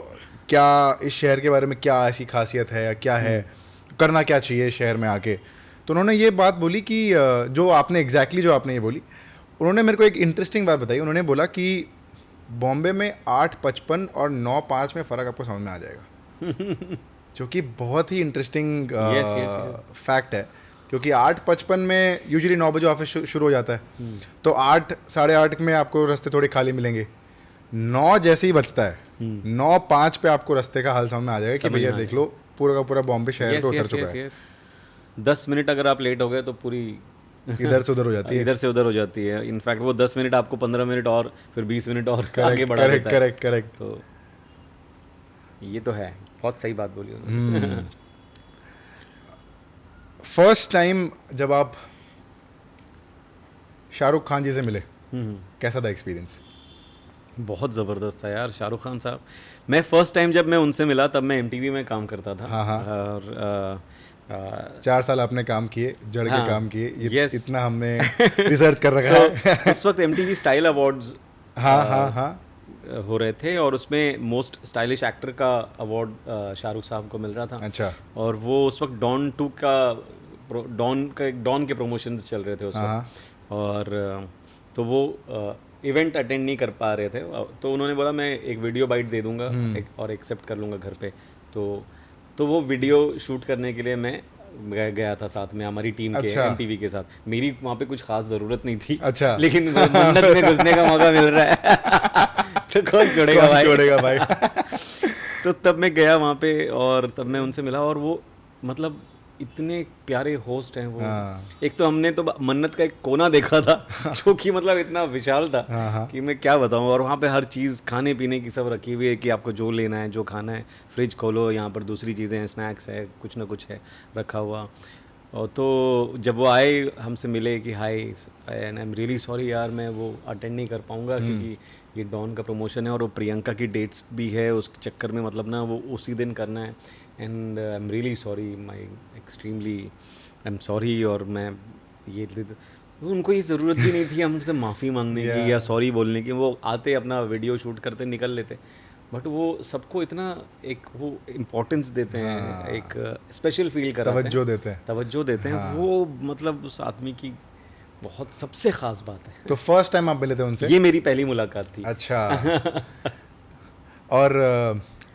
क्या इस शहर के बारे में क्या ऐसी खासियत है या क्या है, करना क्या चाहिए शहर में आके। तो उन्होंने ये बात बोली कि जो आपने जो आपने ये बोली, उन्होंने मेरे को एक इंटरेस्टिंग बात बताई। उन्होंने बोला कि बॉम्बे में 8:55 और 9:05 में फ़र्क आपको समझ में आ जाएगा। जो कि बहुत ही इंटरेस्टिंग फैक्ट है, क्योंकि 8:55 में यूजुअली 9 बजे ऑफिस शुरू हो जाता है, तो 8 साढ़े 8 में आपको रास्ते थोड़े खाली मिलेंगे। 9 जैसे ही बजता है, 9:05 पे आपको रास्ते का हाल समझ में आ जाएगा कि भैया देख लो पूरा का पूरा बॉम्बे शहर पे उतर चुका है। 10 मिनट अगर आप लेट हो गए तो पूरी इधर से उधर हो जाती है, इधर से उधर हो जाती है। इनफैक्ट वो 10 मिनट आपको 15 मिनट और फिर 20 मिनट और आगे बढ़ा देता है। करेक्ट। तो ये तो है, बहुत सही बात बोली उन्होंने। फर्स्ट टाइम जब आप शाहरुख खान जी से मिले, कैसा था एक्सपीरियंस? बहुत ज़बरदस्त था यार शाहरुख खान साहब। मैं फर्स्ट टाइम जब मैं उनसे मिला तब मैं MTV में काम करता था। हाँ। और 4 साल आपने काम किए, जड़ के काम किए, yes. इतना हमने रिसर्च कर रखा है। उस वक्त MTV स्टाइल अवार्ड्स हाँ हो रहे थे और उसमें मोस्ट स्टाइलिश एक्टर का अवार्ड शाहरुख साहब को मिल रहा था। अच्छा। और वो उस वक्त डॉन के प्रमोशंस चल रहे थे उस वक्त। और तो वो इवेंट अटेंड नहीं कर पा रहे थे, तो उन्होंने बोला मैं एक वीडियो बाइट दे दूंगा और एक्सेप्ट कर लूँगा घर पे। तो वो वीडियो शूट करने के लिए मैं गया था साथ में हमारी टीम के MTV के साथ। मेरी वहाँ पे कुछ खास ज़रूरत नहीं थी। अच्छा। लेकिन मन्नत में घुसने का मौका मिल रहा है तो कौन छोड़ेगा भाई। तो तब मैं गया वहाँ पे और तब मैं उनसे मिला और वो मतलब इतने प्यारे होस्ट हैं वो। एक तो हमने तो मन्नत का एक कोना देखा था जो कि मतलब इतना विशाल था कि मैं क्या बताऊं। और वहाँ पे हर चीज़ खाने पीने की सब रखी हुई है कि आपको जो लेना है, जो खाना है, फ्रिज खोलो, यहाँ पर दूसरी चीज़ें हैं, स्नैक्स है, कुछ ना कुछ है रखा हुआ। और तो जब वो आए हमसे मिले कि hi and I am really sorry यार मैं वो अटेंड नहीं कर पाऊँगा क्योंकि ये डॉन का प्रमोशन है और वो प्रियंका की डेट्स भी है, उस चक्कर में मतलब ना वो उसी दिन करना है। And I am really sorry, my extremely I am sorry. और मैं ये उनको ये ज़रूरत भी नहीं थी हमसे माफ़ी मांगने की या सॉरी बोलने की। वो आते अपना वीडियो शूट करते निकल लेते, बट वो सबको इतना एक वो इम्पोर्टेंस देते हैं, एक स्पेशल फील कराते हैं, तवज्जो देते हैं। वो मतलब उस आदमी की बहुत सबसे ख़ास बात है। तो फर्स्ट टाइम आप मिले थे उनसे? ये मेरी पहली मुलाकात थी। अच्छा। और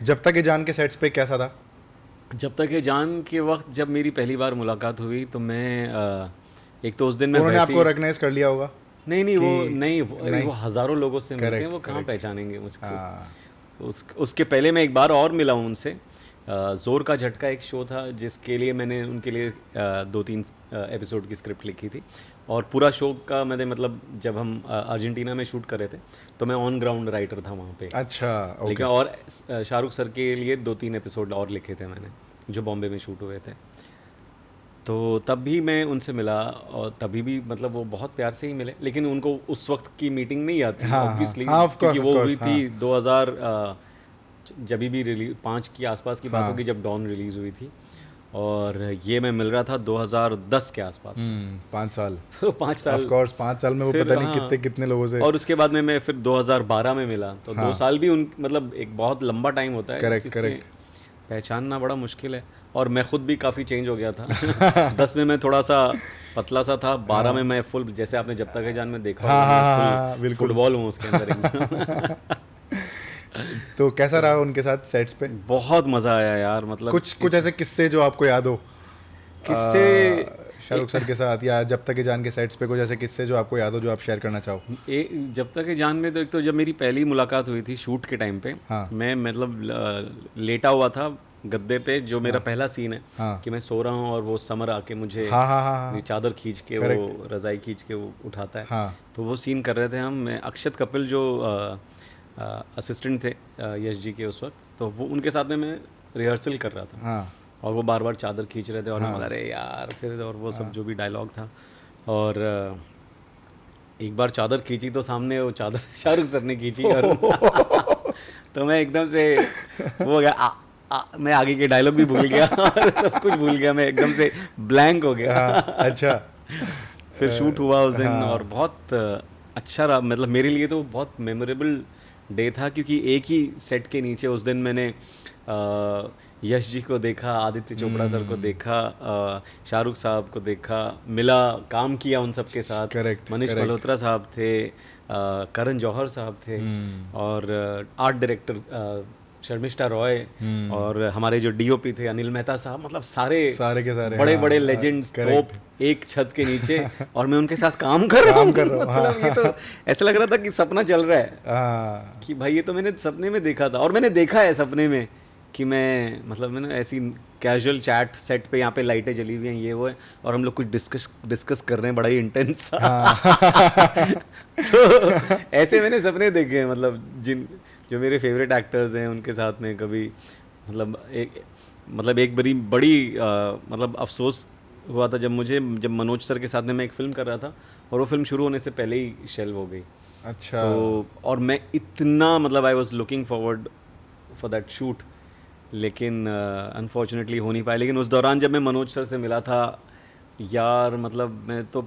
जब तक ये जान के सेट्स पे कैसा था? जब तक ये जान के वक्त जब मेरी पहली बार मुलाकात हुई तो मैं एक तो उस दिन मैं उन्होंने आपको रिकॉग्नाइज कर लिया होगा? नहीं वो हज़ारों लोगों से मिलते हैं, वो कहाँ पहचानेंगे मुझको। उसके पहले मैं एक बार और मिला हूँ उनसे। ज़ोर का झटका एक शो था जिसके लिए मैंने उनके लिए 2-3 एपिसोड की स्क्रिप्ट लिखी थी और पूरा शो का मैंने मतलब जब हम अर्जेंटीना में शूट कर रहे थे तो मैं ऑन ग्राउंड राइटर था वहाँ पे। अच्छा, ओके। लेकिन और शाहरुख सर के लिए 2-3 एपिसोड और लिखे थे मैंने जो बॉम्बे में शूट हुए थे। तो तब भी मैं उनसे मिला और तभी भी मतलब वो बहुत प्यार से ही मिले, लेकिन उनको उस वक्त की मीटिंग नहीं आती ऑब्वियसली, क्योंकि वो हुई थी 2000 जब भी रिलीज 5 की आसपास की बात होगी जब डॉन रिलीज़ हुई थी और ये मैं मिल रहा था 2010 के आसपास। 5 साल। 5 साल ऑफ कोर्स 5 साल में वो पता नहीं कितने लोगों से। और उसके बाद में मैं फिर 2012 में मिला तो 2 साल भी उन मतलब एक बहुत लंबा टाइम होता है। करेक्ट। पहचानना बड़ा मुश्किल है और मैं खुद भी काफ़ी चेंज हो गया था। 10 में मैं थोड़ा सा पतला सा था, 12 में मैं फुल, जैसे आपने जब तक है जान में देखा फुटबॉल हूँ उसके अंदर। तो कैसा रहा उनके साथ सेट्स पे? बहुत मज़ा आया यार, मतलब कुछ ऐसे किस्से जो आपको याद हो किस्से शाहरुख सर के साथ या जब तक जान के सेट्स पे, कुछ ऐसे किस्से जो आपको याद हो जो आप शेयर करना चाहो? जब तक जान में तो एक तो जब मेरी पहली मुलाकात हुई थी शूट के टाइम पे, मैं मतलब लेटा हुआ था गद्दे पे, जो मेरा पहला सीन है कि मैं सो रहा हूँ और वो समर आके मुझे चादर खींच के वो रज़ाई खींच के वो उठाता है। तो वो सीन कर रहे थे हम, मैं अक्षत कपिल जो असिस्टेंट थे यश जी के उस वक्त, तो वो उनके साथ में मैं रिहर्सल कर रहा था और वो बार बार चादर खींच रहे थे और मैं बोला अरे यार फिर, और वो सब जो भी डायलॉग था। और एक बार चादर खींची तो सामने वो चादर शाहरुख सर ने खींची और तो मैं एकदम से वो हो गया मैं आगे के डायलॉग भी भूल गया और सब कुछ भूल गया, मैं एकदम से ब्लैंक हो गया। हाँ, अच्छा। फिर शूट हुआ उस दिन और बहुत अच्छा रहा, मतलब मेरे लिए तो बहुत मेमोरेबल डे था, क्योंकि एक ही सेट के नीचे उस दिन मैंने यश जी को देखा, आदित्य चोपड़ा सर को देखा, शाहरुख साहब को देखा, मिला, काम किया उन सब के साथ। Correct, Manish correct. मल्होत्रा साहब थे, करण जौहर साहब थे, और आर्ट डायरेक्टर शर्मिष्ठा रॉय, और हमारे जो डीओपी थे अनिल मेहता साहब, मतलब सारे के सारे, बड़े हाँ, बड़े हाँ, लेजेंड्स correct. तोप एक छत के नीचे, और मैं उनके साथ काम कर रहा हूँ। मतलब ये तो ऐसा लग रहा था कि सपना चल रहा है, हाँ, कि भाई ये तो मैंने सपने में देखा था, और मैंने देखा है सपने में कि मैं, मतलब मैंने ऐसी कैजुअल चैट सेट पे, यहाँ पे लाइटें जली हुई हैं, ये वो है, और हम लोग कुछ डिस्कस कर रहे हैं बड़ा ही इंटेंस। तो ऐसे मैंने सपने देखे हैं, मतलब जो मेरे फेवरेट एक्टर्स हैं उनके साथ में कभी, मतलब एक बड़ी मतलब अफसोस हुआ था जब मनोज सर के साथ में मैं एक फ़िल्म कर रहा था, और वो फिल्म शुरू होने से पहले ही शेल्व हो गई। अच्छा। तो और मैं इतना, मतलब I was looking forward for that shoot, लेकिन अनफॉर्चुनेटली हो नहीं पाया। लेकिन उस दौरान जब मैं मनोज सर से मिला था यार, मतलब मैं तो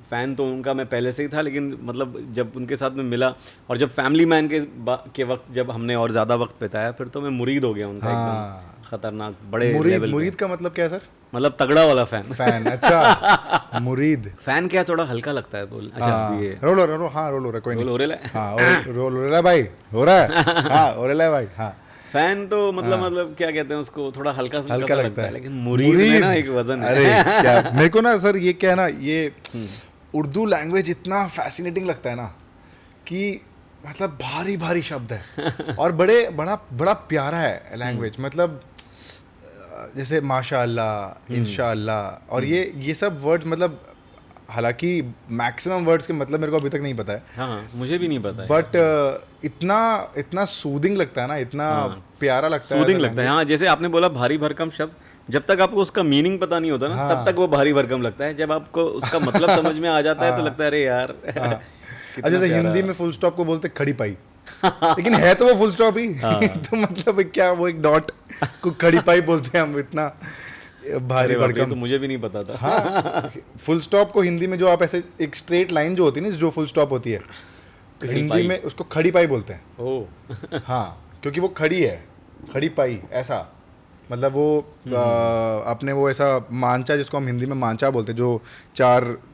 फ़ैन तो उनका मैं पहले से ही था, लेकिन मतलब जब उनके साथ में मिला, और जब फैमिली मैन के वक्त जब हमने और ज़्यादा वक्त बिताया, फिर तो मैं मुरीद हो गया उनका, एकदम खतरनाक बड़े लेवल। मुरीद का मतलब क्या है सर? मतलब तगड़ा वाला फैन। अच्छा। मुरीद फैन क्या, थोड़ा हल्का लगता है बोल। अच्छा ये रोल हो रहा है, कोई नहीं। रोल हो रहा है। हाँ, रोल हो रहा है भाई, हो रहा है। हाँ, हो रहा है भाई। हाँ, फैन तो मतलब क्या कहते हैं उसको, थोड़ा हल्का लगता है, लेकिन मुरीद मुरीद में ना एक वजन है। अरे क्या, मेरे को ना सर ये क्या है ना, ये उर्दू लैंग्वेज इतना फैसिनेटिंग लगता है ना, कि मतलब भारी भारी शब्द है और बड़ा प्यारा है लैंग्वेज। मतलब जैसे माशाअल्लाह, इंशाअल्लाह, और ये सब वर्ड्स, मतलब हालांकि मैक्सिमम वर्ड्स के मतलब मेरे को अभी तक नहीं पता है। हाँ, मुझे भी नहीं पता है, बट इतना सूदिंग लगता है ना, इतना प्यारा लगता है, सूदिंग लगता है। हाँ, जैसे आपने बोला भारी भरकम शब्द, जब तक आपको उसका मीनिंग पता नहीं होता ना, तब तक वो भारी भरकम लगता है। जब आपको उसका मतलब समझ में आ जाता है तो लगता है अरे यार। अब जैसे हिंदी में फुल स्टॉप को बोलते खड़ी पाई, लेकिन है तो वो फुल स्टॉप ही। तो मतलब क्या, वो एक डॉट को खड़ी पाई बोलते हैं हम, इतना भारी भरकम। तो मुझे भी नहीं पता था। हाँ, फुल स्टॉप को हिंदी में जो आप ऐसे एक स्ट्रेट लाइन जो होती है ना, जो फुल स्टॉप होती है, तो हिंदी में उसको खड़ी पाई बोलते हैं। ओह। हाँ, क्योंकि वो खड़ी है, खड़ी पाई ऐसा, मतलब वो अपने वो ऐसा मांचा, जिसको हम हिंदी में मांचा बोलते हैं, जो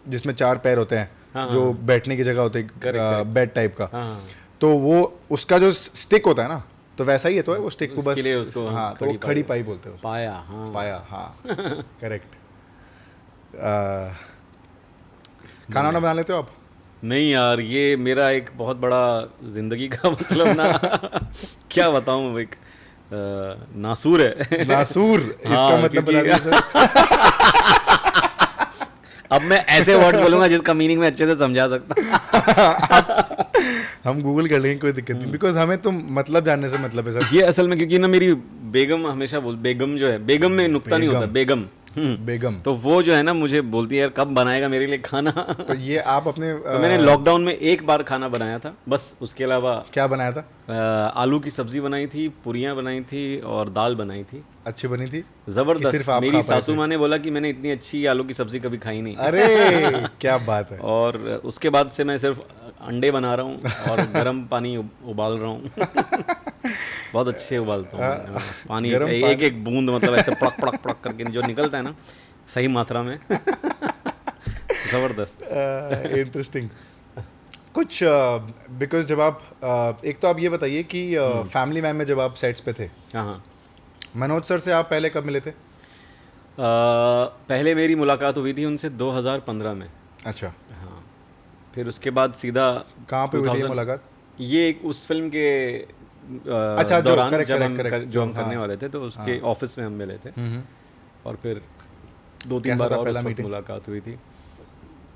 जिसमें 4 पैर होते हैं, जो बैठने की जगह होते हैं, बेड टाइप का। तो वो उसका जो स्टिक होता है ना, तो वैसा ही है, तो है वो स्टिक को बस उसको, हाँ, तो वो खड़ी पाई बोलते हैं। पाया, हाँ, पाया, हाँ। करेक्ट। खाना वाना बना लेते हो आप? नहीं यार, ये मेरा एक बहुत बड़ा जिंदगी का मतलब ना क्या बताऊं, एक नासूर है। नासूर, इसका मतलब बता दीजिए। अब मैं ऐसे वर्ड्स बोलूंगा जिसका मीनिंग मैं अच्छे से समझा सकता। हम गूगल कर लेंगे, कोई दिक्कत नहीं, बिकॉज हमें तो मतलब जानने से मतलब है सर। ये असल में क्योंकि ना मेरी बेगम हमेशा बेगम जो है, बेगम में नुक्ता नहीं होता, बेगम। बेगम, तो वो जो है ना मुझे बोलती है यार कब बनाएगा मेरे लिए खाना। तो ये आप अपने तो मैंने लॉकडाउन में एक बार खाना बनाया था बस, उसके अलावा क्या बनाया था? आलू की सब्जी बनाई थी, पूरियां बनाई थी, और दाल बनाई थी। अच्छी बनी थी? जबरदस्त। सिर्फ आप मेरी सासू माँ ने बोला कि मैंने इतनी अच्छी आलू की सब्जी कभी खाई नहीं। अरे क्या बात है। और उसके बाद से मैं सिर्फ अंडे बना रहा हूँ और गर्म पानी उबाल रहा हूँ। बहुत अच्छे उबालता हूँ पानी, एक एक बूंद, मतलब ऐसे पड़क पड़क पड़क करके जो निकलता है ना सही मात्रा में। ज़बरदस्त। इंटरेस्टिंग। कुछ बिकॉज जब आप एक तो आप ये बताइए कि फैमिली मैन में जब आप सेट्स पे थे, हाँ, मनोज सर से आप पहले कब मिले थे? पहले मेरी मुलाकात हुई थी उनसे 2015 में। अच्छा। हाँ, फिर उसके बाद सीधा कहाँ पे हुई थी मुलाकात? ये एक उस फिल्म के अच्छा, दौरान करेक्ट, जब करेक्ट, हम जो हम करने वाले थे, तो उसके ऑफिस में हम मिले थे। और फिर 2-3 बार और उस वक्त मुलाकात हुई थी।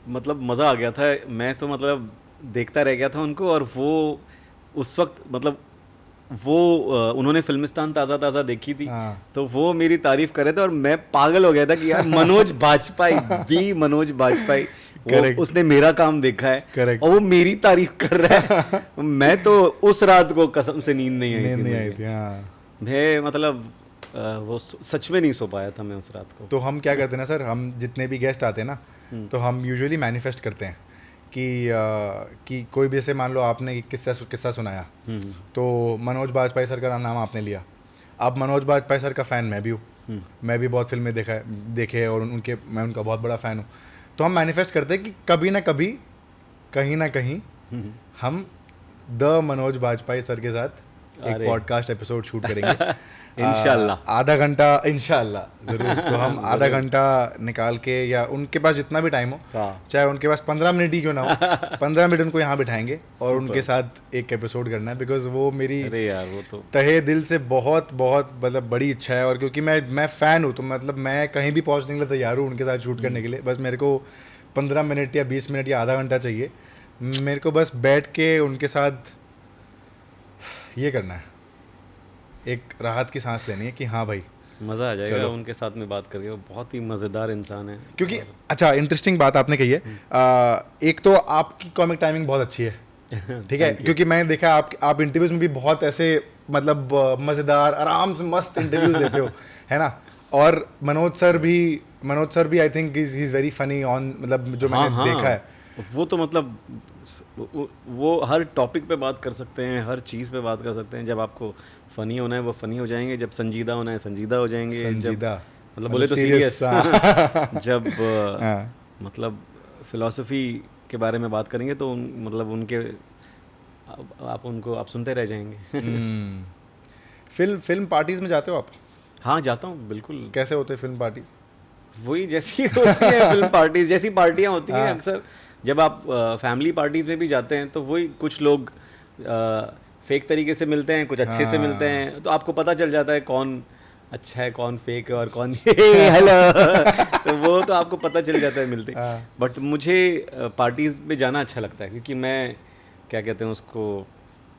मतलब मज़ा आ गया था। मैं तो मतलब देखता रह गया था उनको, और वो उस वक्त मतलब वो उन्होंने फिल्मिस्तान ताज़ा ताज़ा देखी थी, तो वो मेरी तारीफ कर रहे थे और मैं पागल हो गया था कि यार मनोज बाजपेयी उसने मेरा काम देखा है और वो मेरी तारीफ कर रहा है। मैं तो उस रात को कसम से नींद नहीं आई थी। हाँ। मैं मतलब वो सच में नहीं सो पाया था मैं उस रात को। तो हम क्या करते हैं ना सर, हम जितने भी गेस्ट आते हैं ना, तो हम यूजुअली मैनिफेस्ट करते हैं कि कोई भी, जैसे मान लो आपने एक किस्सा सुनाया, तो मनोज बाजपेयी सर का नाम आपने लिया। अब मनोज बाजपेयी सर का फ़ैन मैं भी हूँ, मैं भी बहुत फिल्में देखे और मैं उनका बहुत बड़ा फ़ैन हूँ। तो हम मैनिफेस्ट करते हैं कि कभी ना कभी, कहीं ना कहीं हम द मनोज बाजपेयी सर के साथ एक पॉडकास्ट एपिसोड शूट करेंगे। इंशाल्लाह। आधा घंटा, इंशाल्लाह ज़रूर। तो हम आधा घंटा निकाल के, या उनके पास जितना भी टाइम हो, चाहे उनके पास 15 मिनट ही क्यों ना हो, 15 मिनट उनको यहाँ बिठाएंगे और उनके साथ एक एपिसोड करना है। बिकॉज वो मेरी, अरे यार वो तो तहे दिल से बहुत बहुत मतलब बड़ी इच्छा है। और क्योंकि मैं फ़ैन हूँ, तो मतलब मैं कहीं भी पहुँचने के लिए तैयार हूँ उनके साथ शूट करने के लिए। बस मेरे को 15 मिनट या 20 मिनट या आधा घंटा चाहिए, मेरे को बस बैठ के उनके साथ ये करना है, एक राहत की सांस लेनी है कि हाँ भाई मज़ा आ जाएगा उनके साथ में बात करके। वो बहुत ही मज़ेदार इंसान है। क्योंकि अच्छा, इंटरेस्टिंग बात आपने कही है। एक तो आपकी कॉमिक टाइमिंग बहुत अच्छी है, ठीक है, क्योंकि मैंने देखा आप इंटरव्यूज में भी बहुत ऐसे मतलब मज़ेदार, आराम से मस्त इंटरव्यूज देते हो, है ना। और मनोज सर भी I think is very funny on, मतलब जो मैंने देखा है, वो तो मतलब वो हर टॉपिक पे बात कर सकते हैं, हर चीज़ पे बात कर सकते हैं। जब आपको फ़नी होना है वो फ़नी हो जाएंगे, जब संजीदा होना है संजीदा हो जाएंगे, संजीदा मतलब बोले तो सीरियस जब मतलब फिलॉसफी के बारे में बात करेंगे तो मतलब उनके आप सुनते रह जाएंगे। फिल्म पार्टीज में जाते हो आप? हाँ जाता हूँ बिल्कुल। कैसे होते हैं फिल्म पार्टीज? वही जैसी होती है फिल्म पार्टीज, जैसी पार्टियाँ होती हैं अक्सर। जब आप फैमिली पार्टीज में भी जाते हैं तो वही, कुछ लोग फेक तरीके से मिलते हैं, कुछ अच्छे से मिलते हैं, तो आपको पता चल जाता है कौन अच्छा है, कौन फेक है और कौन हेलो तो वो तो आपको पता चल जाता है मिलते। बट मुझे पार्टीज में जाना अच्छा लगता है, क्योंकि मैं क्या कहते हैं उसको,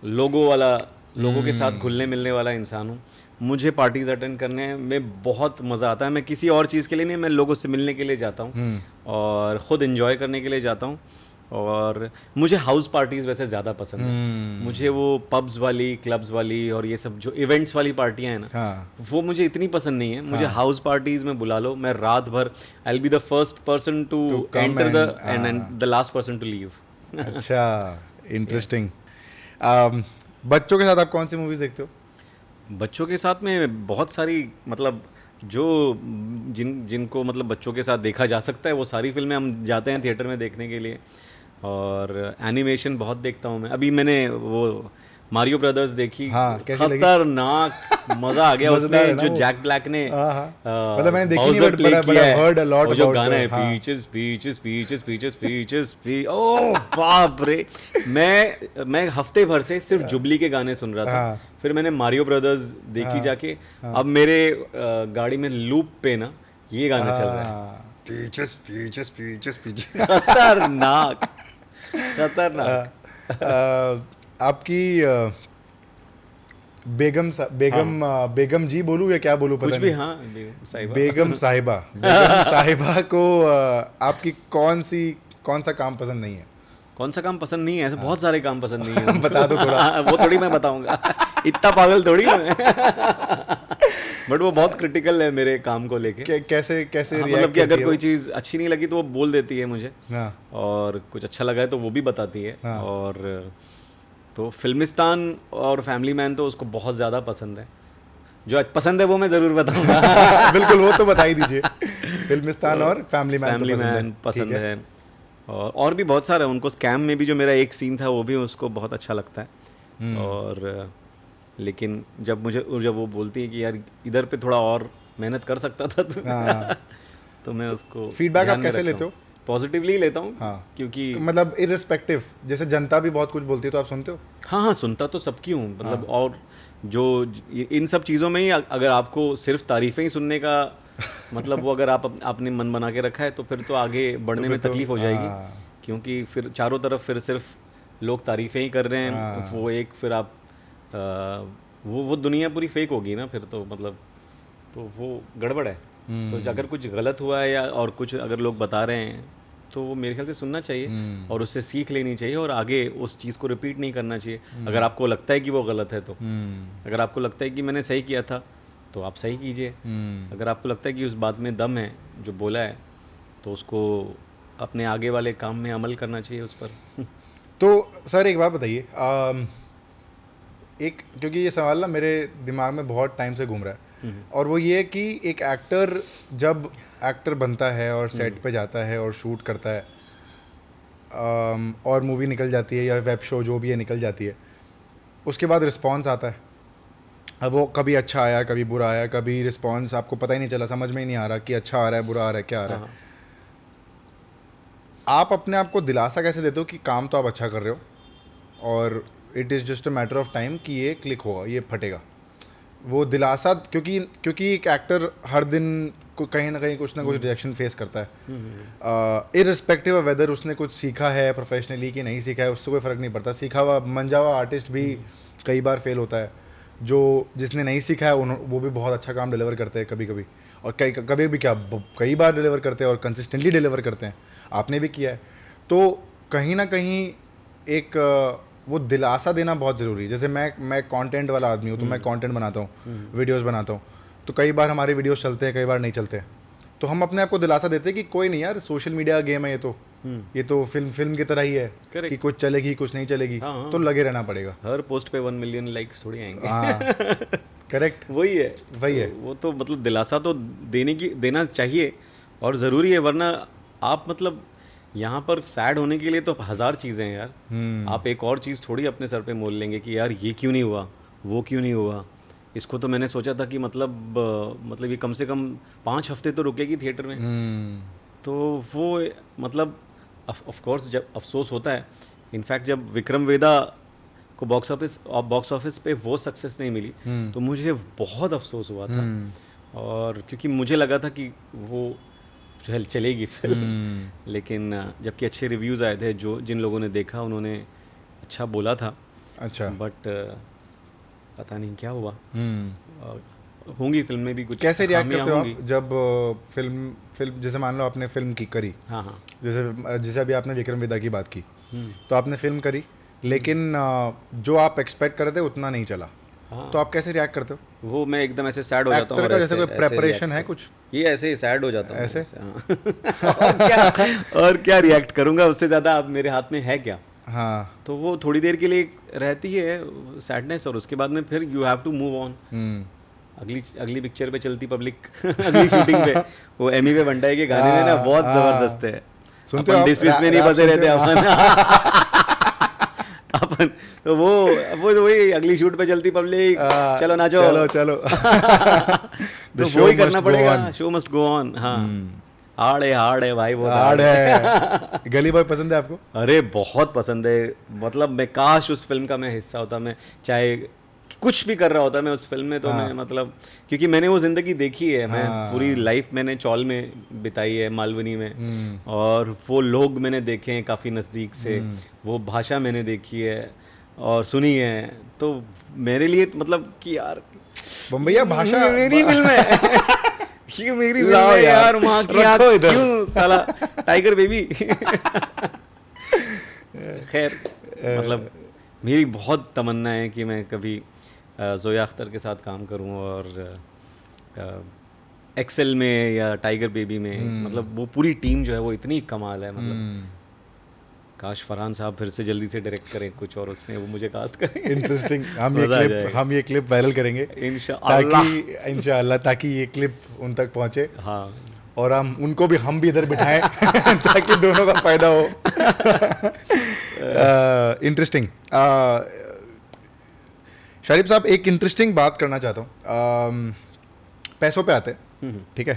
लोगों के साथ घुलने मिलने वाला इंसान हूँ। मुझे पार्टीज अटेंड करने में बहुत मज़ा आता है। मैं किसी और चीज़ के लिए नहीं, मैं लोगों से मिलने के लिए जाता हूँ और ख़ुद एंजॉय करने के लिए जाता हूँ। और मुझे हाउस पार्टीज़ वैसे ज़्यादा पसंद है। मुझे वो पब्स वाली, क्लब्स वाली और ये सब जो इवेंट्स वाली पार्टियाँ हैं ना, वो मुझे इतनी पसंद नहीं है। मुझे हाउस पार्टीज़ में बुला लो, मैं रात भर I will be the first person to enter and the last person to leave. अच्छा, इंटरेस्टिंग। बच्चों के साथ आप कौन सी मूवीज़ देखते हो? बच्चों के साथ में बहुत सारी, मतलब जो जिनको मतलब बच्चों के साथ देखा जा सकता है वो सारी फिल्में हम जाते हैं थिएटर में देखने के लिए। और एनिमेशन बहुत देखता हूँ मैं। अभी मैंने वो मारियो ब्रदर्स देखी, खतरनाक मज़ा आ गया उसमें, जो जैक ब्लैक ने मतलब मैंने देखी नहीं, बट हर्ड अ लॉट जो गाना है peaches peaches peaches peaches peaches पी, ओ बाप रे। मैं हफ्ते भर से सिर्फ जुबली के गाने सुन रहा था। फिर मैंने मारियो ब्रदर्स देखी जाके। अब मेरे गाड़ी में लूप पे ना ये गाना चल रहा है, पीचेस पीचेस पीचेस पीचेस। खतरनाक खतरनाक। आपकी बेगम जी बोलूँ या क्या बोलूँ, पता कुछ भी, हाँ बेगम साहिबा को आपकी कौन सा काम पसंद नहीं है? कौन सा काम पसंद नहीं है? ऐसे बहुत सारे काम पसंद नहीं है। बता दो थोड़ा। वो थोड़ी मैं बताऊंगा, इतना पागल थोड़ी है। बट वो बहुत क्रिटिकल है मेरे काम को लेके। कैसे मतलब कि अगर कोई चीज़ अच्छी नहीं लगी तो वो बोल देती है मुझे, और कुछ अच्छा लगा है तो वो भी बताती है। और तो फिल्मिस्तान और फैमिली मैन तो उसको बहुत ज़्यादा पसंद है। जो पसंद है वो मैं ज़रूर बताऊंगा। बिल्कुल, वो तो बता ही दीजिए। फिल्मिस्तान और फैमिली मैन पसंद है। और भी बहुत सारा है उनको। स्कैम में भी जो मेरा एक सीन था वो भी उसको बहुत अच्छा लगता है। और लेकिन जब वो बोलती है कि यार इधर पे थोड़ा और मेहनत कर सकता था तो मैं उसको फीडबैक आप कैसे लेते हो? पॉजिटिवली लेता हूँ। क्योंकि मतलब इररिस्पेक्टिव, जैसे जनता भी बहुत कुछ बोलती है तो आप सुनते हो? हाँ, सुनता तो सबकी हूँ मतलब। और जो इन सब चीज़ों में ही अगर आपको सिर्फ तारीफ़ें ही सुनने का मतलब, वो अगर आपने मन बना के रखा है तो फिर तो आगे बढ़ने में तकलीफ हो जाएगी। क्योंकि फिर चारों तरफ फिर सिर्फ लोग तारीफ़ें ही कर रहे हैं, वो एक फिर आप वो दुनिया पूरी फेक होगी ना फिर तो, मतलब तो वो गड़बड़ है। तो अगर कुछ गलत हुआ है या और कुछ अगर लोग बता रहे हैं तो वो मेरे ख्याल से सुनना चाहिए और उससे सीख लेनी चाहिए और आगे उस चीज़ को रिपीट नहीं करना चाहिए। अगर आपको लगता है कि वो गलत है तो, अगर आपको लगता है कि मैंने सही किया था तो आप सही कीजिए। अगर आपको लगता है कि उस बात में दम है जो बोला है, तो उसको अपने आगे वाले काम में अमल करना चाहिए उस पर। तो सर एक बात बताइए, एक क्योंकि ये सवाल ना मेरे दिमाग में बहुत टाइम से घूम रहा है, और वो ये है कि एक एक्टर जब एक्टर बनता है और सेट पे जाता है और शूट करता है, और मूवी निकल जाती है या वेब शो जो भी है निकल जाती है, उसके बाद रिस्पॉन्स आता है। अब वो कभी अच्छा आया, कभी बुरा आया, कभी रिस्पॉन्स आपको पता ही नहीं चला, समझ में ही नहीं आ रहा कि अच्छा आ रहा है, बुरा आ रहा है, क्या आ रहा है। आप अपने आप को दिलासा कैसे देते हो कि काम तो आप अच्छा कर रहे हो और it is just a matter of time कि ये क्लिक होगा, ये फटेगा? वो दिलासा, क्योंकि एक एक्टर हर दिन को कहीं ना कुछ रिजेक्शन फेस करता है, इररिस्पेक्टिव ऑफ वेदर उसने कुछ सीखा है प्रोफेशनली कि नहीं सीखा है, उससे कोई फ़र्क नहीं पड़ता। सीखा हुआ मंजा हुआ आर्टिस्ट भी कई बार फेल होता है, जो जिसने नहीं सीखा है वो भी बहुत अच्छा काम डिलीवर करते हैं कभी कभी, और कभी भी क्या कई बार डिलीवर करते हैं और कंसिस्टेंटली डिलीवर करते हैं। आपने भी किया है, तो कहीं ना कहीं एक वो दिलासा देना बहुत ज़रूरी है। जैसे मैं कंटेंट वाला आदमी हूँ, तो मैं कंटेंट बनाता हूँ, वीडियोस बनाता हूँ, तो कई बार हमारे वीडियोस चलते हैं, कई बार नहीं चलते हैं, तो हम अपने आप को दिलासा देते हैं कि कोई नहीं यार, सोशल मीडिया गेम है ये तो फिल्म की तरह ही है कि कुछ चलेगी कुछ नहीं चलेगी, तो लगे रहना पड़ेगा। हर पोस्ट पे 1 मिलियन लाइक्स थोड़ी आएंगे। हाँ करेक्ट, वही है। वो तो मतलब दिलासा तो देना चाहिए और ज़रूरी है, वरना आप मतलब यहाँ पर सैड होने के लिए तो 1000 चीज़ें हैं यार। आप एक और चीज़ थोड़ी अपने सर पे मोल लेंगे कि यार ये क्यों नहीं हुआ, वो क्यों नहीं हुआ, इसको तो मैंने सोचा था कि मतलब ये कम से कम 5 हफ्ते तो रुकेगी थिएटर में। तो वो मतलब ऑफ कोर्स जब अफसोस होता है। इनफैक्ट जब विक्रम वेदा को बॉक्स ऑफिस पे वो सक्सेस नहीं मिली, तो मुझे बहुत अफसोस हुआ था, और क्योंकि मुझे लगा था कि वो चलेगी फिल्म। लेकिन जबकि अच्छे रिव्यूज़ आए थे, जिन लोगों ने देखा उन्होंने अच्छा बोला था। अच्छा, बट पता नहीं क्या हुआ। होंगी फिल्म में भी कुछ कैसे रिएक्ट खामियां करते हो होंगी। आप जब फिल्म जैसे मान लो आपने फिल्म की करी, हाँ जैसे अभी आपने विक्रम वेदा की बात की, तो आपने फिल्म करी, लेकिन जो आप एक्सपेक्ट कर रहे थे उतना नहीं चला, तो आप कैसे रिएक्ट करते हो? वो मैं एकदम ऐसे सैड हो जाता हूँ। एक्टर का जैसे कोई ऐसे प्रेपरेशन है कुछ? ये ऐसे ही सैड हो जाता हूँ ऐसे? हाँ। और क्या रिएक्ट करूँगा, उससे ज़्यादा अब मेरे हाथ में है क्या। हाँ, तो वो थोड़ी देर के लिए रहती है सैडनेस, और उसके बाद में फिर you have to move on. अगली पिक्चर पे चलती पब्लिक। अगली शूटिंग पे वो एमी वे वंडाई के गाने में ना बहुत जबरदस्त है। सुनते हो आप? डिसमिस में नहीं बसे रहते अपन तो वो वही अगली शूट पे चलती पब्लिक, चलो नाचो, चलो तो वो ही करना पड़ेगा, शो मस्ट गो ऑन। हाँ, हार्ड है भाई, वो हार्ड है। गली बॉय पसंद है आपको? अरे बहुत पसंद है। मतलब मैं काश उस फिल्म का मैं हिस्सा होता, मैं चाहे कुछ भी कर रहा होता मैं उस फिल्म में, तो मैं मतलब क्योंकि मैंने वो जिंदगी देखी है, मैं पूरी लाइफ मैंने चौल में बिताई है, मालवनी में, और वो लोग मैंने देखे हैं काफ़ी नज़दीक से, वो भाषा मैंने देखी है और सुनी है। तो मेरे लिए मतलब कि यार बम्बैया भाषा मेरी फिल्म है। ये मेरी फिल्म है यार, वहाँ की याद क्यों साला टाइगर बेबी। खैर मतलब मेरी बहुत तमन्ना है कि मैं कभी ज़ोया अख्तर के साथ काम करूं, और एक्सेल में या टाइगर बेबी में। मतलब वो पूरी टीम जो है वो इतनी कमाल है। मतलब काश फरहान साहब फिर से जल्दी से डायरेक्ट करें कुछ और उसमें वो मुझे कास्ट करें। इंटरेस्टिंग। हम ये क्लिप वायरल करेंगे इंशाअल्लाह, ताकि ये क्लिप उन तक पहुंचे। हाँ, और हम भी इधर बिठाएं ताकि दोनों का फायदा हो। इंटरेस्टिंग। शारिब साहब, एक इंटरेस्टिंग बात करना चाहता हूँ। पैसों पे आते हैं, ठीक है।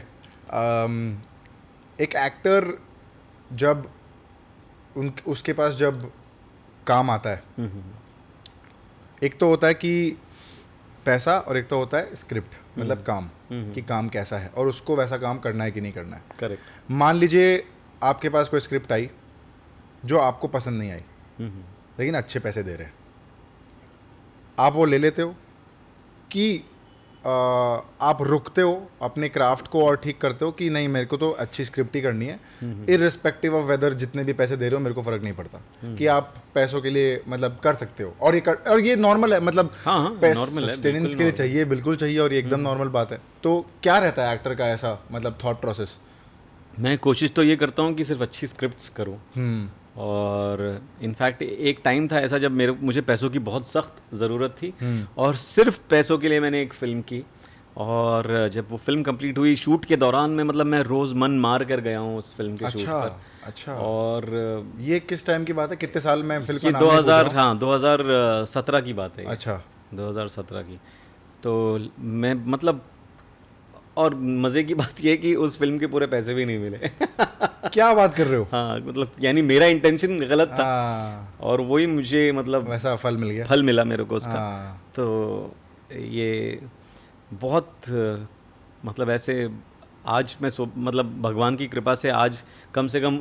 एक एक्टर जब उसके पास जब काम आता है, एक तो होता है कि पैसा, और एक तो होता है स्क्रिप्ट, मतलब काम, कि काम कैसा है और उसको वैसा काम करना है कि नहीं करना है। करेक्ट। मान लीजिए आपके पास कोई स्क्रिप्ट आई जो आपको पसंद नहीं आई, लेकिन अच्छे पैसे दे रहे हैं, आप वो ले लेते हो कि आप रुकते हो अपने क्राफ्ट को और ठीक करते हो कि नहीं मेरे को तो अच्छी स्क्रिप्ट ही करनी है, इररिस्पेक्टिव ऑफ वेदर जितने भी पैसे दे रहे हो मेरे को फर्क नहीं पड़ता, कि आप पैसों के लिए मतलब कर सकते हो, और ये नॉर्मल है, मतलब नॉर्मल है, सस्टेनेंस के लिए चाहिए, बिल्कुल चाहिए, और ये एकदम नॉर्मल बात है। तो क्या रहता है एक्टर का ऐसा मतलब थॉट प्रोसेस? मैं कोशिश तो ये करता हूँ कि सिर्फ अच्छी स्क्रिप्ट्स करूँ, और इनफैक्ट एक टाइम था ऐसा जब मुझे पैसों की बहुत सख्त ज़रूरत थी, और सिर्फ पैसों के लिए मैंने एक फ़िल्म की, और जब वो फिल्म कंप्लीट हुई शूट के दौरान में मतलब मैं रोज़ मन मार कर गया हूँ उस फिल्म के शूट पर। अच्छा। और ये किस टाइम की बात है, कितने साल में फिल्म ये 2017 की बात है। अच्छा, 2017 की। तो मैं मतलब, और मज़े की बात ये है कि उस फिल्म के पूरे पैसे भी नहीं मिले। क्या बात कर रहे हो? हाँ, मतलब यानी मेरा इंटेंशन गलत था, और वही मुझे मतलब वैसा फल मिल गया, फल मिला मेरे को उसका। तो ये बहुत मतलब ऐसे आज मैं मतलब भगवान की कृपा से आज कम से कम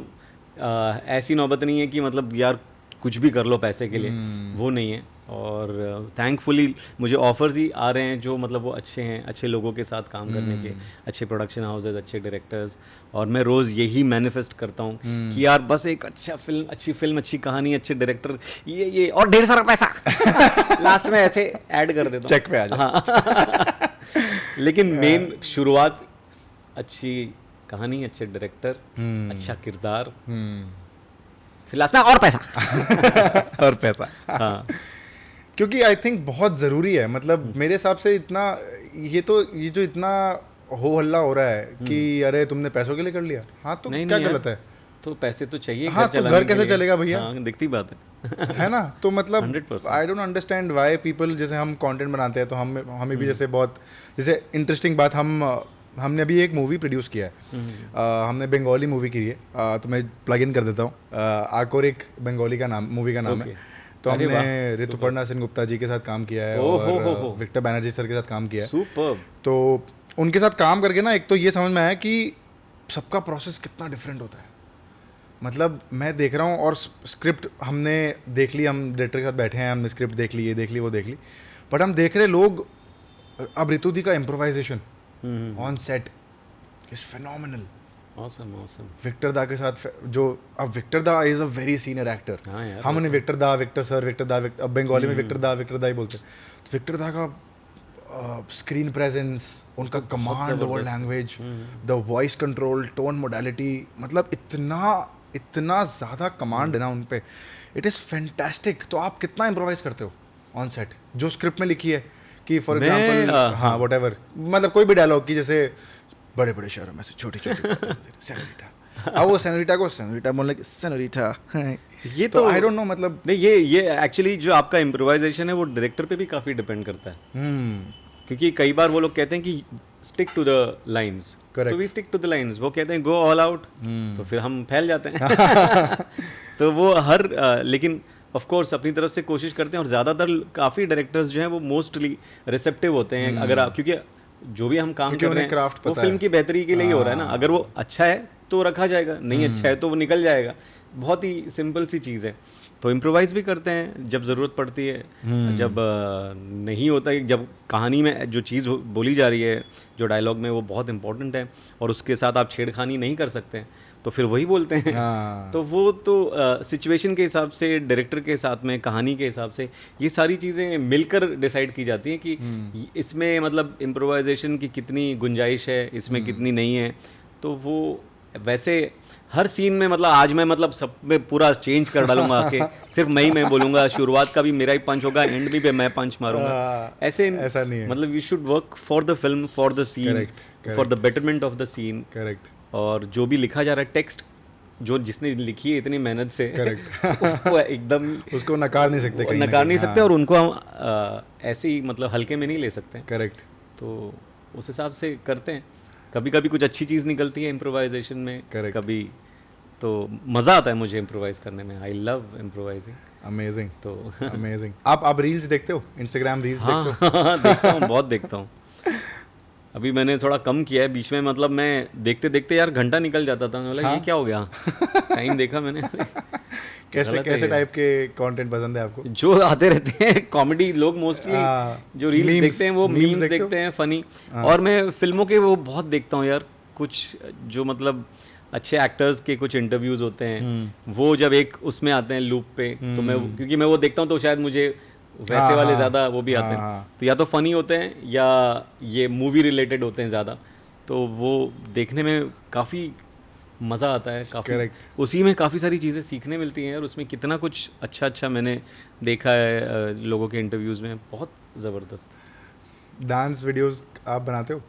ऐसी नौबत नहीं है कि मतलब यार कुछ भी कर लो पैसे के लिए, वो नहीं है। और थैंकफुली मुझे ऑफर्स ही आ रहे हैं जो मतलब वो अच्छे हैं, अच्छे लोगों के साथ काम करने के, अच्छे प्रोडक्शन हाउसेज, अच्छे डायरेक्टर्स, और मैं रोज़ यही मैनिफेस्ट करता हूँ कि यार बस एक अच्छी फिल्म, अच्छी कहानी, अच्छे डायरेक्टर, ये और ढेर सारा पैसा लास्ट में ऐसे ऐड कर देता हूँ, चेक पे आ जाए। लेकिन मेन शुरुआत अच्छी कहानी, अच्छे डायरेक्टर, अच्छा किरदार, फिर लास्ट में और पैसा। और पैसा। हाँ, क्योंकि आई थिंक बहुत ज़रूरी है, मतलब मेरे हिसाब से इतना ये जो इतना हो हल्ला हो रहा है कि अरे तुमने पैसों के लिए कर लिया, हाँ तो क्या गलत है? तो पैसे तो चाहिए, हाँ, तो घर कैसे चलेगा भैया? हाँ, दिखती बात है ना? तो मतलब 100%। I don't understand why people, जैसे हम कंटेंट बनाते हैं तो हमें भी जैसे बहुत जैसे इंटरेस्टिंग बात, हमने अभी एक मूवी प्रोड्यूस किया है, हमने बंगाली मूवी की है, तो मैं प्लग इन कर देता हूँ, आकोरिक बंगाली का नाम मूवी का नाम है। तो हमने ऋतुपर्णा सेन गुप्ता जी के साथ काम किया है, और विक्टर बैनर्जी सर के साथ काम किया है। सुपर्ब। तो उनके साथ काम करके ना एक तो ये समझ में आया कि सबका प्रोसेस कितना डिफरेंट होता है। मतलब मैं देख रहा हूँ, और स्क्रिप्ट हमने देख ली, हम डायरेक्टर के साथ बैठे हैं, हमने स्क्रिप्ट देख ली, ये देख ली, वो देख ली, बट हम देख रहे लोग, अब ऋतु दी का improvisation on set is phenomenal. Awesome. Victor da के साथ जो, अब Victor da is a very senior actor, हम उन्हें विक्टर दा, अब बंगाली में विक्टर दा ही बोलते हैं। तो विक्टर दा का स्क्रीन प्रेजेंस, उनका command over language, the voice control, tone modality, मतलब इतना ज़्यादा कमांड है ना उन पे, इट इज़ फैंटास्टिक। तो आप कितना इम्प्रोवाइज करते हो ऑन सेट जो स्क्रिप्ट में लिखी है, कि फॉर एग्जाम्पल हाँ व्हाटएवर, मतलब कोई भी डायलॉग की, जैसे बड़े बड़े शहरों में से छोटी सेनोरिटा, अब वो सेनोरिटा को सेनोरिटा बोलने की सेनोरिटा, ये तो आई डोंट नो, मतलब नहीं, ये एक्चुअली जो आपका इम्प्रोवाइजेशन है वो डायरेक्टर पे भी काफ़ी डिपेंड करता है। क्योंकि कई बार वो लोग कहते हैं कि स्टिक टू द लाइंस, तो we stick to the lines, वो कहते हैं गो ऑल आउट, तो फिर हम फैल जाते हैं। तो वो लेकिन ऑफ कोर्स अपनी तरफ से कोशिश करते हैं, और ज़्यादातर काफ़ी डायरेक्टर्स जो हैं वो मोस्टली रिसेप्टिव होते हैं, अगर आप, क्योंकि जो भी हम काम कर रहे हैं वो फिल्म की बेहतरी के लिए ही हो रहा है ना। अगर वो अच्छा है तो रखा जाएगा, नहीं अच्छा है तो वो निकल जाएगा, बहुत ही सिंपल सी चीज़ है। तो इम्प्रोवाइज़ भी करते हैं जब ज़रूरत पड़ती है, जब नहीं होता है, जब कहानी में जो चीज़ बोली जा रही है, जो डायलॉग में, वो बहुत इंपॉर्टेंट है और उसके साथ आप छेड़खानी नहीं कर सकते, तो फिर वही बोलते हैं। तो वो तो सिचुएशन के हिसाब से, डायरेक्टर के साथ में, कहानी के हिसाब से, ये सारी चीज़ें मिलकर डिसाइड की जाती हैं कि इसमें मतलब इम्प्रोवाइजेशन की कितनी गुंजाइश है, इसमें कितनी नहीं है। तो वो वैसे हर सीन में, मतलब आज मैं मतलब सब में पूरा चेंज कर डालूंगा आके, सिर्फ मैं बोलूंगा, शुरुआत का भी मेरा ही पंच होगा, एंड भी पे मैं पंच मारूंगा, ऐसा नहीं है। मतलब we should work for the film, for the scene, for the betterment of the scene. Correct. और जो भी लिखा जा रहा है टेक्स्ट, जो जिसने लिखी है इतनी मेहनत से, उसको एकदम उसको नकार नहीं सकते, और उनको हम ऐसे ही मतलब हल्के में नहीं ले सकते। करेक्ट। तो उस हिसाब से करते हैं। कभी कभी कुछ अच्छी चीज़ निकलती है इम्प्रोवाइजेशन में, कभी तो मज़ा आता है मुझे इम्प्रोवाइज करने में। I love improvising. अमेजिंग। तो अमेजिंग। आप रील्स देखते हो, इंस्टाग्राम रील्स देखते हो? देखता हूँ, बहुत देखता हूँ। अभी मैंने थोड़ा कम किया है बीच में, मतलब मैं देखते देखते यार घंटा निकल जाता था, मतलब ये क्या हो गया, टाइम देखा मैंने कैसे गलत है कैसे ये। टाइप के कंटेंट पसंद है आपको? जो आते रहते हैं कॉमेडी, लोग मोस्टली हाँ, जो रील्स memes- देखते हैं वो memes मीम्स देखते हो? देखते हैं फनी। और मैं फिल्मों के वो बहुत देखता हूँ यार, कुछ जो मतलब अच्छे एक्टर्स के कुछ इंटरव्यूज होते हैं, वो जब एक उसमें आते हैं लूप पे, तो मैं क्योंकि मैं वो देखता हूँ तो शायद मुझे वैसे हाँ, वाले हाँ, ज़्यादा वो भी आते हाँ, हैं, तो या तो फनी होते हैं या ये मूवी रिलेटेड होते हैं ज़्यादा, तो वो देखने में काफ़ी मज़ा आता है काफ़ी। Correct. उसी में काफ़ी सारी चीज़ें सीखने मिलती हैं और उसमें कितना कुछ अच्छा अच्छा मैंने देखा है लोगों के इंटरव्यूज़ में, बहुत ज़बरदस्त। डांस वीडियोस आप बनाते हो?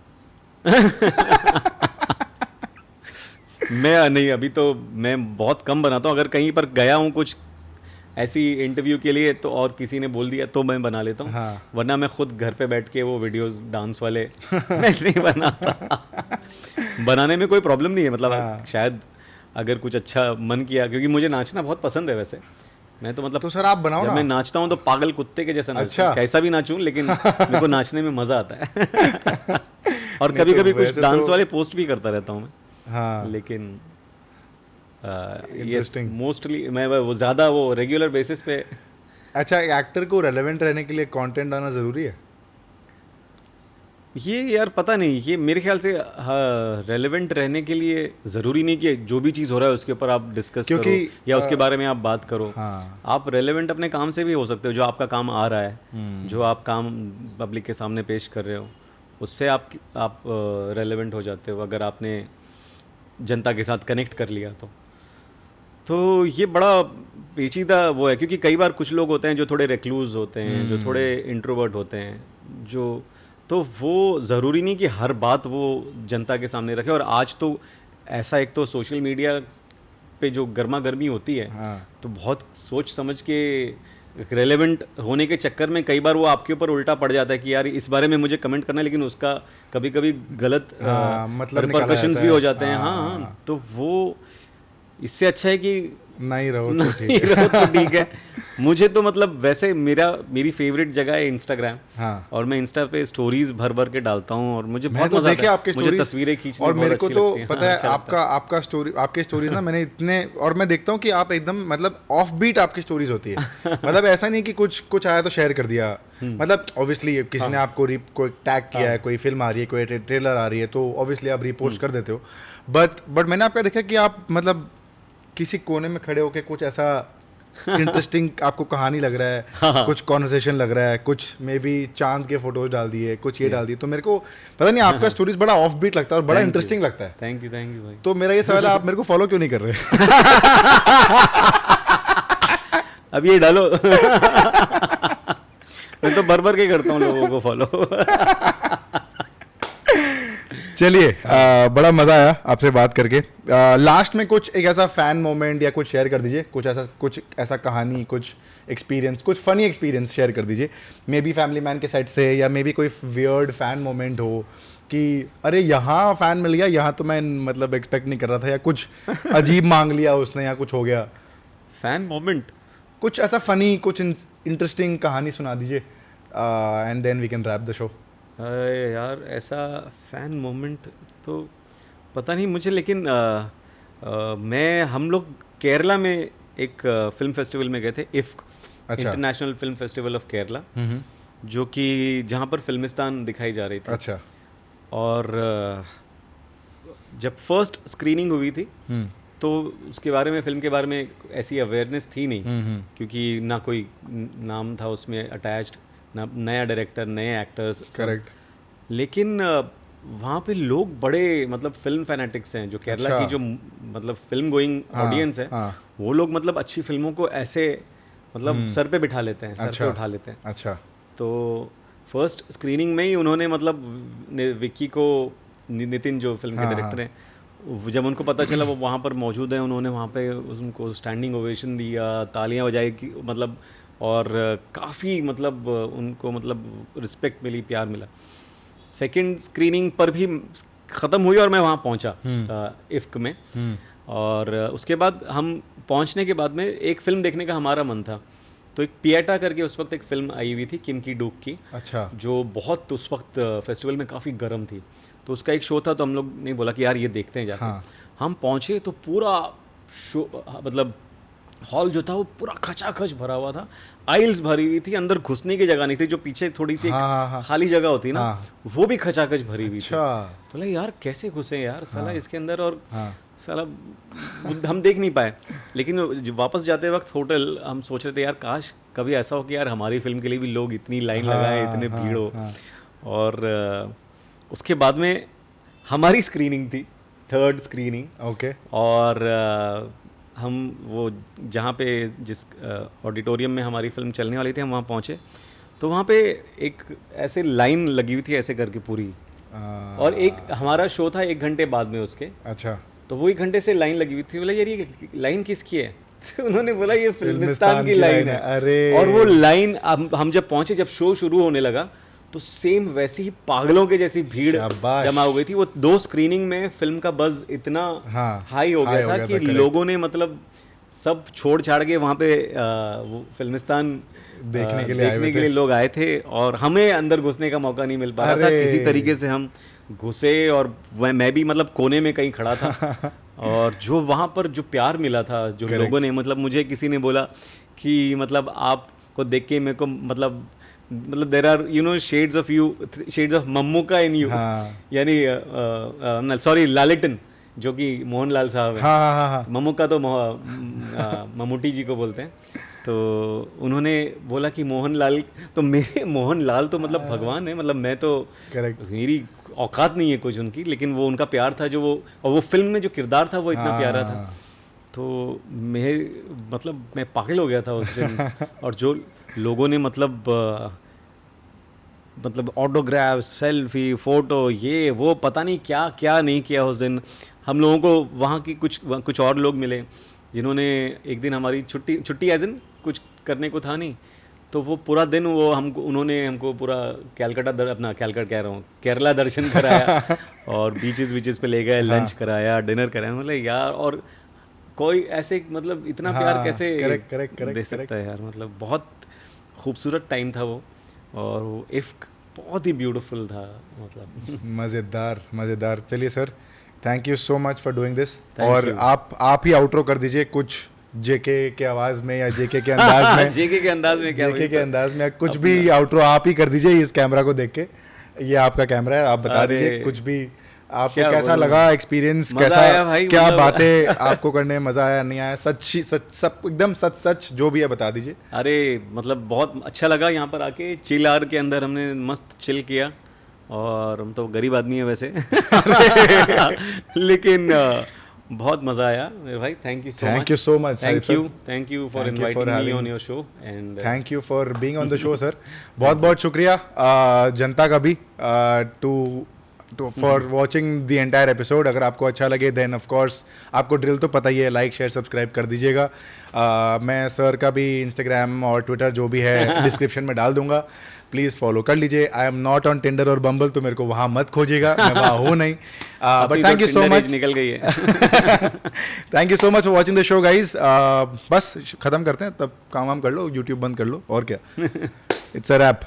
मैं नहीं, अभी तो मैं बहुत कम बनाता हूँ, अगर कहीं पर गया हूँ कुछ ऐसी इंटरव्यू के लिए तो और किसी ने बोल दिया तो मैं बना लेता हूँ, हाँ। वरना मैं खुद घर पे बैठ के वो वीडियोस डांस वाले मैं नहीं बनाता। बनाने में कोई प्रॉब्लम नहीं है, मतलब हाँ। शायद अगर कुछ अच्छा मन किया, क्योंकि मुझे नाचना बहुत पसंद है वैसे, मैं तो मतलब तो सर आप बनाओ जब ना। मैं नाचता हूँ तो पागल कुत्ते के जैसा नाचता अच्छा। हूँ, कैसा भी नाचूं, लेकिन मेरे को नाचने में मज़ा आता है। और कभी कभी कुछ वैसे डांस तो- वाले पोस्ट भी करता रहता हूँ मैं, हाँ, लेकिन यस Interesting. मोस्टली मैं वो ज़्यादा वो रेगुलर बेसिस पे। अच्छा, एक्टर को रेलेवेंट रहने के लिए कंटेंट आना ज़रूरी है? ये यार पता नहीं, ये मेरे ख्याल से रेलेवेंट रहने के लिए ज़रूरी नहीं कि जो भी चीज़ हो रहा है उसके ऊपर आप डिस्कस करो क्योंकि, या उसके बारे में आप बात करो। हाँ। आप रेलेवेंट अपने काम से भी हो सकते हो, जो आपका काम आ रहा है, जो आप काम पब्लिक के सामने पेश कर रहे हो, उससे आप रेलेवेंट हो जाते हो, अगर आपने जनता के साथ कनेक्ट कर लिया तो ये बड़ा पेचीदा वो है, क्योंकि कई बार कुछ लोग होते हैं जो थोड़े रेक्लूज होते हैं, जो थोड़े इंट्रोवर्ट होते हैं, जो तो वो ज़रूरी नहीं कि हर बात वो जनता के सामने रखे। और आज तो ऐसा, एक तो सोशल मीडिया पे जो गर्मा गर्मी होती है, हाँ। तो बहुत सोच समझ के रेलेवेंट होने के चक्कर में कई बार वो आपके ऊपर उल्टा पड़ जाता है कि यार इस बारे में मुझे कमेंट करना है, लेकिन उसका कभी कभी गलत हाँ, मतलब निकाला रिपरकशंस जाता भी है। हो जाते हैं। हाँ हाँ। हाँ, तो वो इससे अच्छा है कि नहीं रहो तो नहीं ठीक है। रहो तो ठीक है। मुझे तो मतलब वैसे मेरी फेवरेट जगह है इंस्टाग्राम, हाँ। और मैं इंस्टा पे स्टोरीज भर भर के डालता हूँ और मुझे मैं बहुत तो मजा देखे आता आपके है, मुझे स्टोरीज तस्वीरें खींचनी और बहुत मेरे को अच्छी तो लगती हैं। पता हाँ, है अच्छा लगता आपका स्टोरी, आपके स्टोरीज ना मैंने इतने, और मैं देखता हूँ कि आप एकदम मतलब ऑफ बीट आपकी स्टोरीज होती है। मतलब ऐसा नहीं कि कुछ आया तो शेयर कर दिया, मतलब ऑब्वियसली किसी ने आपको कोई टैग किया है, कोई फिल्म आ रही है, कोई ट्रेलर आ रही है, तो ऑब्वियसली आप रिपोस्ट कर देते हो। बट मैंने आपका देखा कि आप मतलब किसी कोने में खड़े होकर कुछ ऐसा इंटरेस्टिंग आपको कहानी लग रहा है, कुछ कॉन्वर्सेशन लग रहा है, कुछ मे बी चांद के फोटोज डाल दिए, कुछ ये डाल दिए, तो मेरे को पता नहीं आपका स्टोरीज बड़ा ऑफ बीट लगता है और बड़ा Thank you. इंटरेस्टिंग लगता है। थैंक यू भाई। तो मेरा ये सवाल है, आप मेरे को फॉलो क्यों नहीं कर रहे? अब ये डालो। मैं तो भर भर के करता हूँ लोगों को फॉलो। चलिए, बड़ा मजा आया आपसे बात करके। लास्ट में कुछ एक ऐसा फैन मोमेंट या कुछ शेयर कर दीजिए, कुछ ऐसा कहानी, कुछ एक्सपीरियंस, कुछ फनी एक्सपीरियंस शेयर कर दीजिए, मे बी फैमिली मैन के साइड से, या मे बी कोई वियर्ड फैन मोमेंट हो कि अरे यहाँ फैन मिल गया, यहाँ तो मैं मतलब एक्सपेक्ट नहीं कर रहा था, या कुछ अजीब मांग लिया उसने, या कुछ हो गया। फैन मोमेंट कुछ ऐसा फनी, कुछ इंटरेस्टिंग कहानी सुना दीजिए, and then we can wrap the show. अरे यार ऐसा फैन मोमेंट तो पता नहीं मुझे, लेकिन हम लोग केरला में एक फिल्म फेस्टिवल में गए थे, इफ्क, अच्छा। International film festival of Kerala, जो कि जहाँ पर फिल्मिस्तान दिखाई जा रही थी। अच्छा। और जब फर्स्ट स्क्रीनिंग हुई थी तो उसके बारे में, फिल्म के बारे में ऐसी अवेयरनेस थी नहीं, क्योंकि ना कोई नाम था उसमें अटैच्ड, ना नया डायरेक्टर, नए एक्टर्स। करेक्ट। लेकिन वहाँ पे लोग बड़े मतलब फिल्म फैनेटिक्स हैं, जो केरला अच्छा। की जो मतलब फिल्म गोइंग ऑडियंस है, हाँ। वो लोग मतलब अच्छी फिल्मों को ऐसे मतलब सर पे बिठा लेते हैं, सर अच्छा। पे उठा लेते हैं। अच्छा। तो फर्स्ट स्क्रीनिंग में ही उन्होंने मतलब विक्की को, नितिन जो फिल्म के डायरेक्टर हैं, जब उनको पता चला वो वहाँ पर मौजूद है, उन्होंने वहाँ पे उनको स्टैंडिंग ओवेशन दिया, तालियां बजाई की मतलब, और काफ़ी मतलब उनको मतलब रिस्पेक्ट मिली, प्यार मिला। सेकंड स्क्रीनिंग पर भी ख़त्म हुई और मैं वहाँ पहुँचा इफ्क में, और उसके बाद हम पहुँचने के बाद में एक फ़िल्म देखने का हमारा मन था, तो एक पिएटा करके उस वक्त एक फ़िल्म आई हुई थी किम की डूक की, अच्छा। जो बहुत उस वक्त फेस्टिवल में काफ़ी गर्म थी, तो उसका एक शो था, तो हम लोग ने बोला कि यार ये देखते हैं जाके। हाँ। हम पहुँचे तो पूरा शो मतलब हॉल जो था वो पूरा खचाखच भरा हुआ था, आइल्स भरी हुई थी, अंदर घुसने की जगह नहीं थी, जो पीछे थोड़ी सी एक खाली जगह होती ना, वो भी खचाखच भरी हुई थी। तो बोला यार कैसे घुसे यार साला इसके अंदर, और साला हम देख नहीं पाए। लेकिन वापस जाते वक्त होटल हम सोच रहे थे यार काश कभी ऐसा हो कि यार हमारी फिल्म के लिए भी लोग इतनी लाइन लगाए, इतने भीड़ हो। और उसके बाद में हमारी स्क्रीनिंग थी, 3rd स्क्रीनिंग। ओके। और हम वो जहाँ पे जिस ऑडिटोरियम में हमारी फिल्म चलने वाली थी हम वहाँ पहुँचे, तो वहाँ पे एक ऐसे लाइन लगी हुई थी ऐसे करके पूरी, और एक हमारा शो था 1 घंटे बाद में उसके। अच्छा। तो वो 1 घंटे से लाइन लगी हुई थी। बोला यार ये लाइन किसकी है? तो उन्होंने बोला ये फिल्मिस्तान की लाइन है। अरे और वो लाइन हम जब पहुंचे, जब शो शुरू होने लगा, तो सेम वैसी ही पागलों के जैसी भीड़ जमा हो गई थी। वो 2 स्क्रीनिंग में फिल्म का बज़ इतना हाई हो गया था कि लोगों ने मतलब सब छोड़ छाड़ के वहाँ पे वो फिल्मिस्तान देखने के लिए लोग आए थे, और हमें अंदर घुसने का मौका नहीं मिल पा रहा था। किसी तरीके से हम घुसे, और मैं भी मतलब कोने में कहीं खड़ा था। और जो वहाँ पर जो प्यार मिला था, जो लोगों ने, मतलब मुझे किसी ने बोला कि मतलब आपको देख के मेरे को मतलब there are you know shades of you, shades of Mammukka in you, यानी सॉरी लालिटन, जो कि मोहनलाल साहब है। मम्मूका तो ममूटी जी को बोलते हैं। तो उन्होंने बोला कि मोहनलाल, तो मेरे मोहनलाल तो मतलब भगवान है, मतलब मैं तो मेरी औकात नहीं है कुछ उनकी, लेकिन वो उनका प्यार था जो वो, और वो फिल्म में जो किरदार था वो इतना प्यारा था। तो मैं पागल हो गया था उस दिन। और जो लोगों ने मतलब ऑटोग्राफ, सेल्फी, फ़ोटो, ये वो पता नहीं क्या क्या नहीं किया उस दिन। हम लोगों को वहाँ की कुछ और लोग मिले जिन्होंने एक दिन हमारी छुट्टी एज इन कुछ करने को था नहीं, तो वो पूरा दिन वो उन्होंने हमको पूरा केरला दर्शन कराया और बीचेस पे ले गए, लंच कराया, डिनर कराया। मतलब यार, और कोई ऐसे मतलब इतना प्यार कैसे दे सकता है यार। मतलब बहुत खूबसूरत टाइम था वो, और वो इफ्क बहुत ही ब्यूटीफुल था। मतलब मज़ेदार। चलिए sir, thank you so much for doing this. और आप ही आउटरो कर दीजिए कुछ जेके के आवाज़ में या जेके के अंदाज में। जेके के अंदाज में कुछ भी आउटरो आप ही कर दीजिए इस कैमरा को देख के। ये आपका कैमरा है, आप बता दीजिए कुछ भी आपको कैसा लगा, एक्सपीरियंस कैसा, भाई, क्या बातें आपको करने में मज़ा आया, नहीं आया, सच सब एकदम सच जो भी है बता दीजिए। अरे मतलब बहुत अच्छा लगा यहाँ पर आके, चिल आर के अंदर हमने मस्त चिल किया। और हम तो गरीब आदमी है वैसे लेकिन बहुत मज़ा आया मेरे भाई। Thank you so much. Thank you for inviting me on your show, and thank you for being on the show sir. बहुत शुक्रिया जनता का भी for watching the entire episode. अगर आपको अच्छा लगे देन ऑफ कोर्स आपको ड्रिल तो पता ही है, लाइक शेयर सब्सक्राइब कर दीजिएगा। मैं सर का भी इंस्टाग्राम और ट्विटर जो भी है डिस्क्रिप्शन में डाल दूंगा, प्लीज़ फॉलो कर लीजिए। I am not on Tinder और बम्बल, तो मेरे को वहाँ मत खोजिएगा, मैं वहाँ हूँ नहीं। But thank you so much, निकल गई है। Thank you so much for watching the show guys. बस ख़त्म करते हैं, तब काम कर लो, यूट्यूब बंद कर लो, और क्या। It's a rap.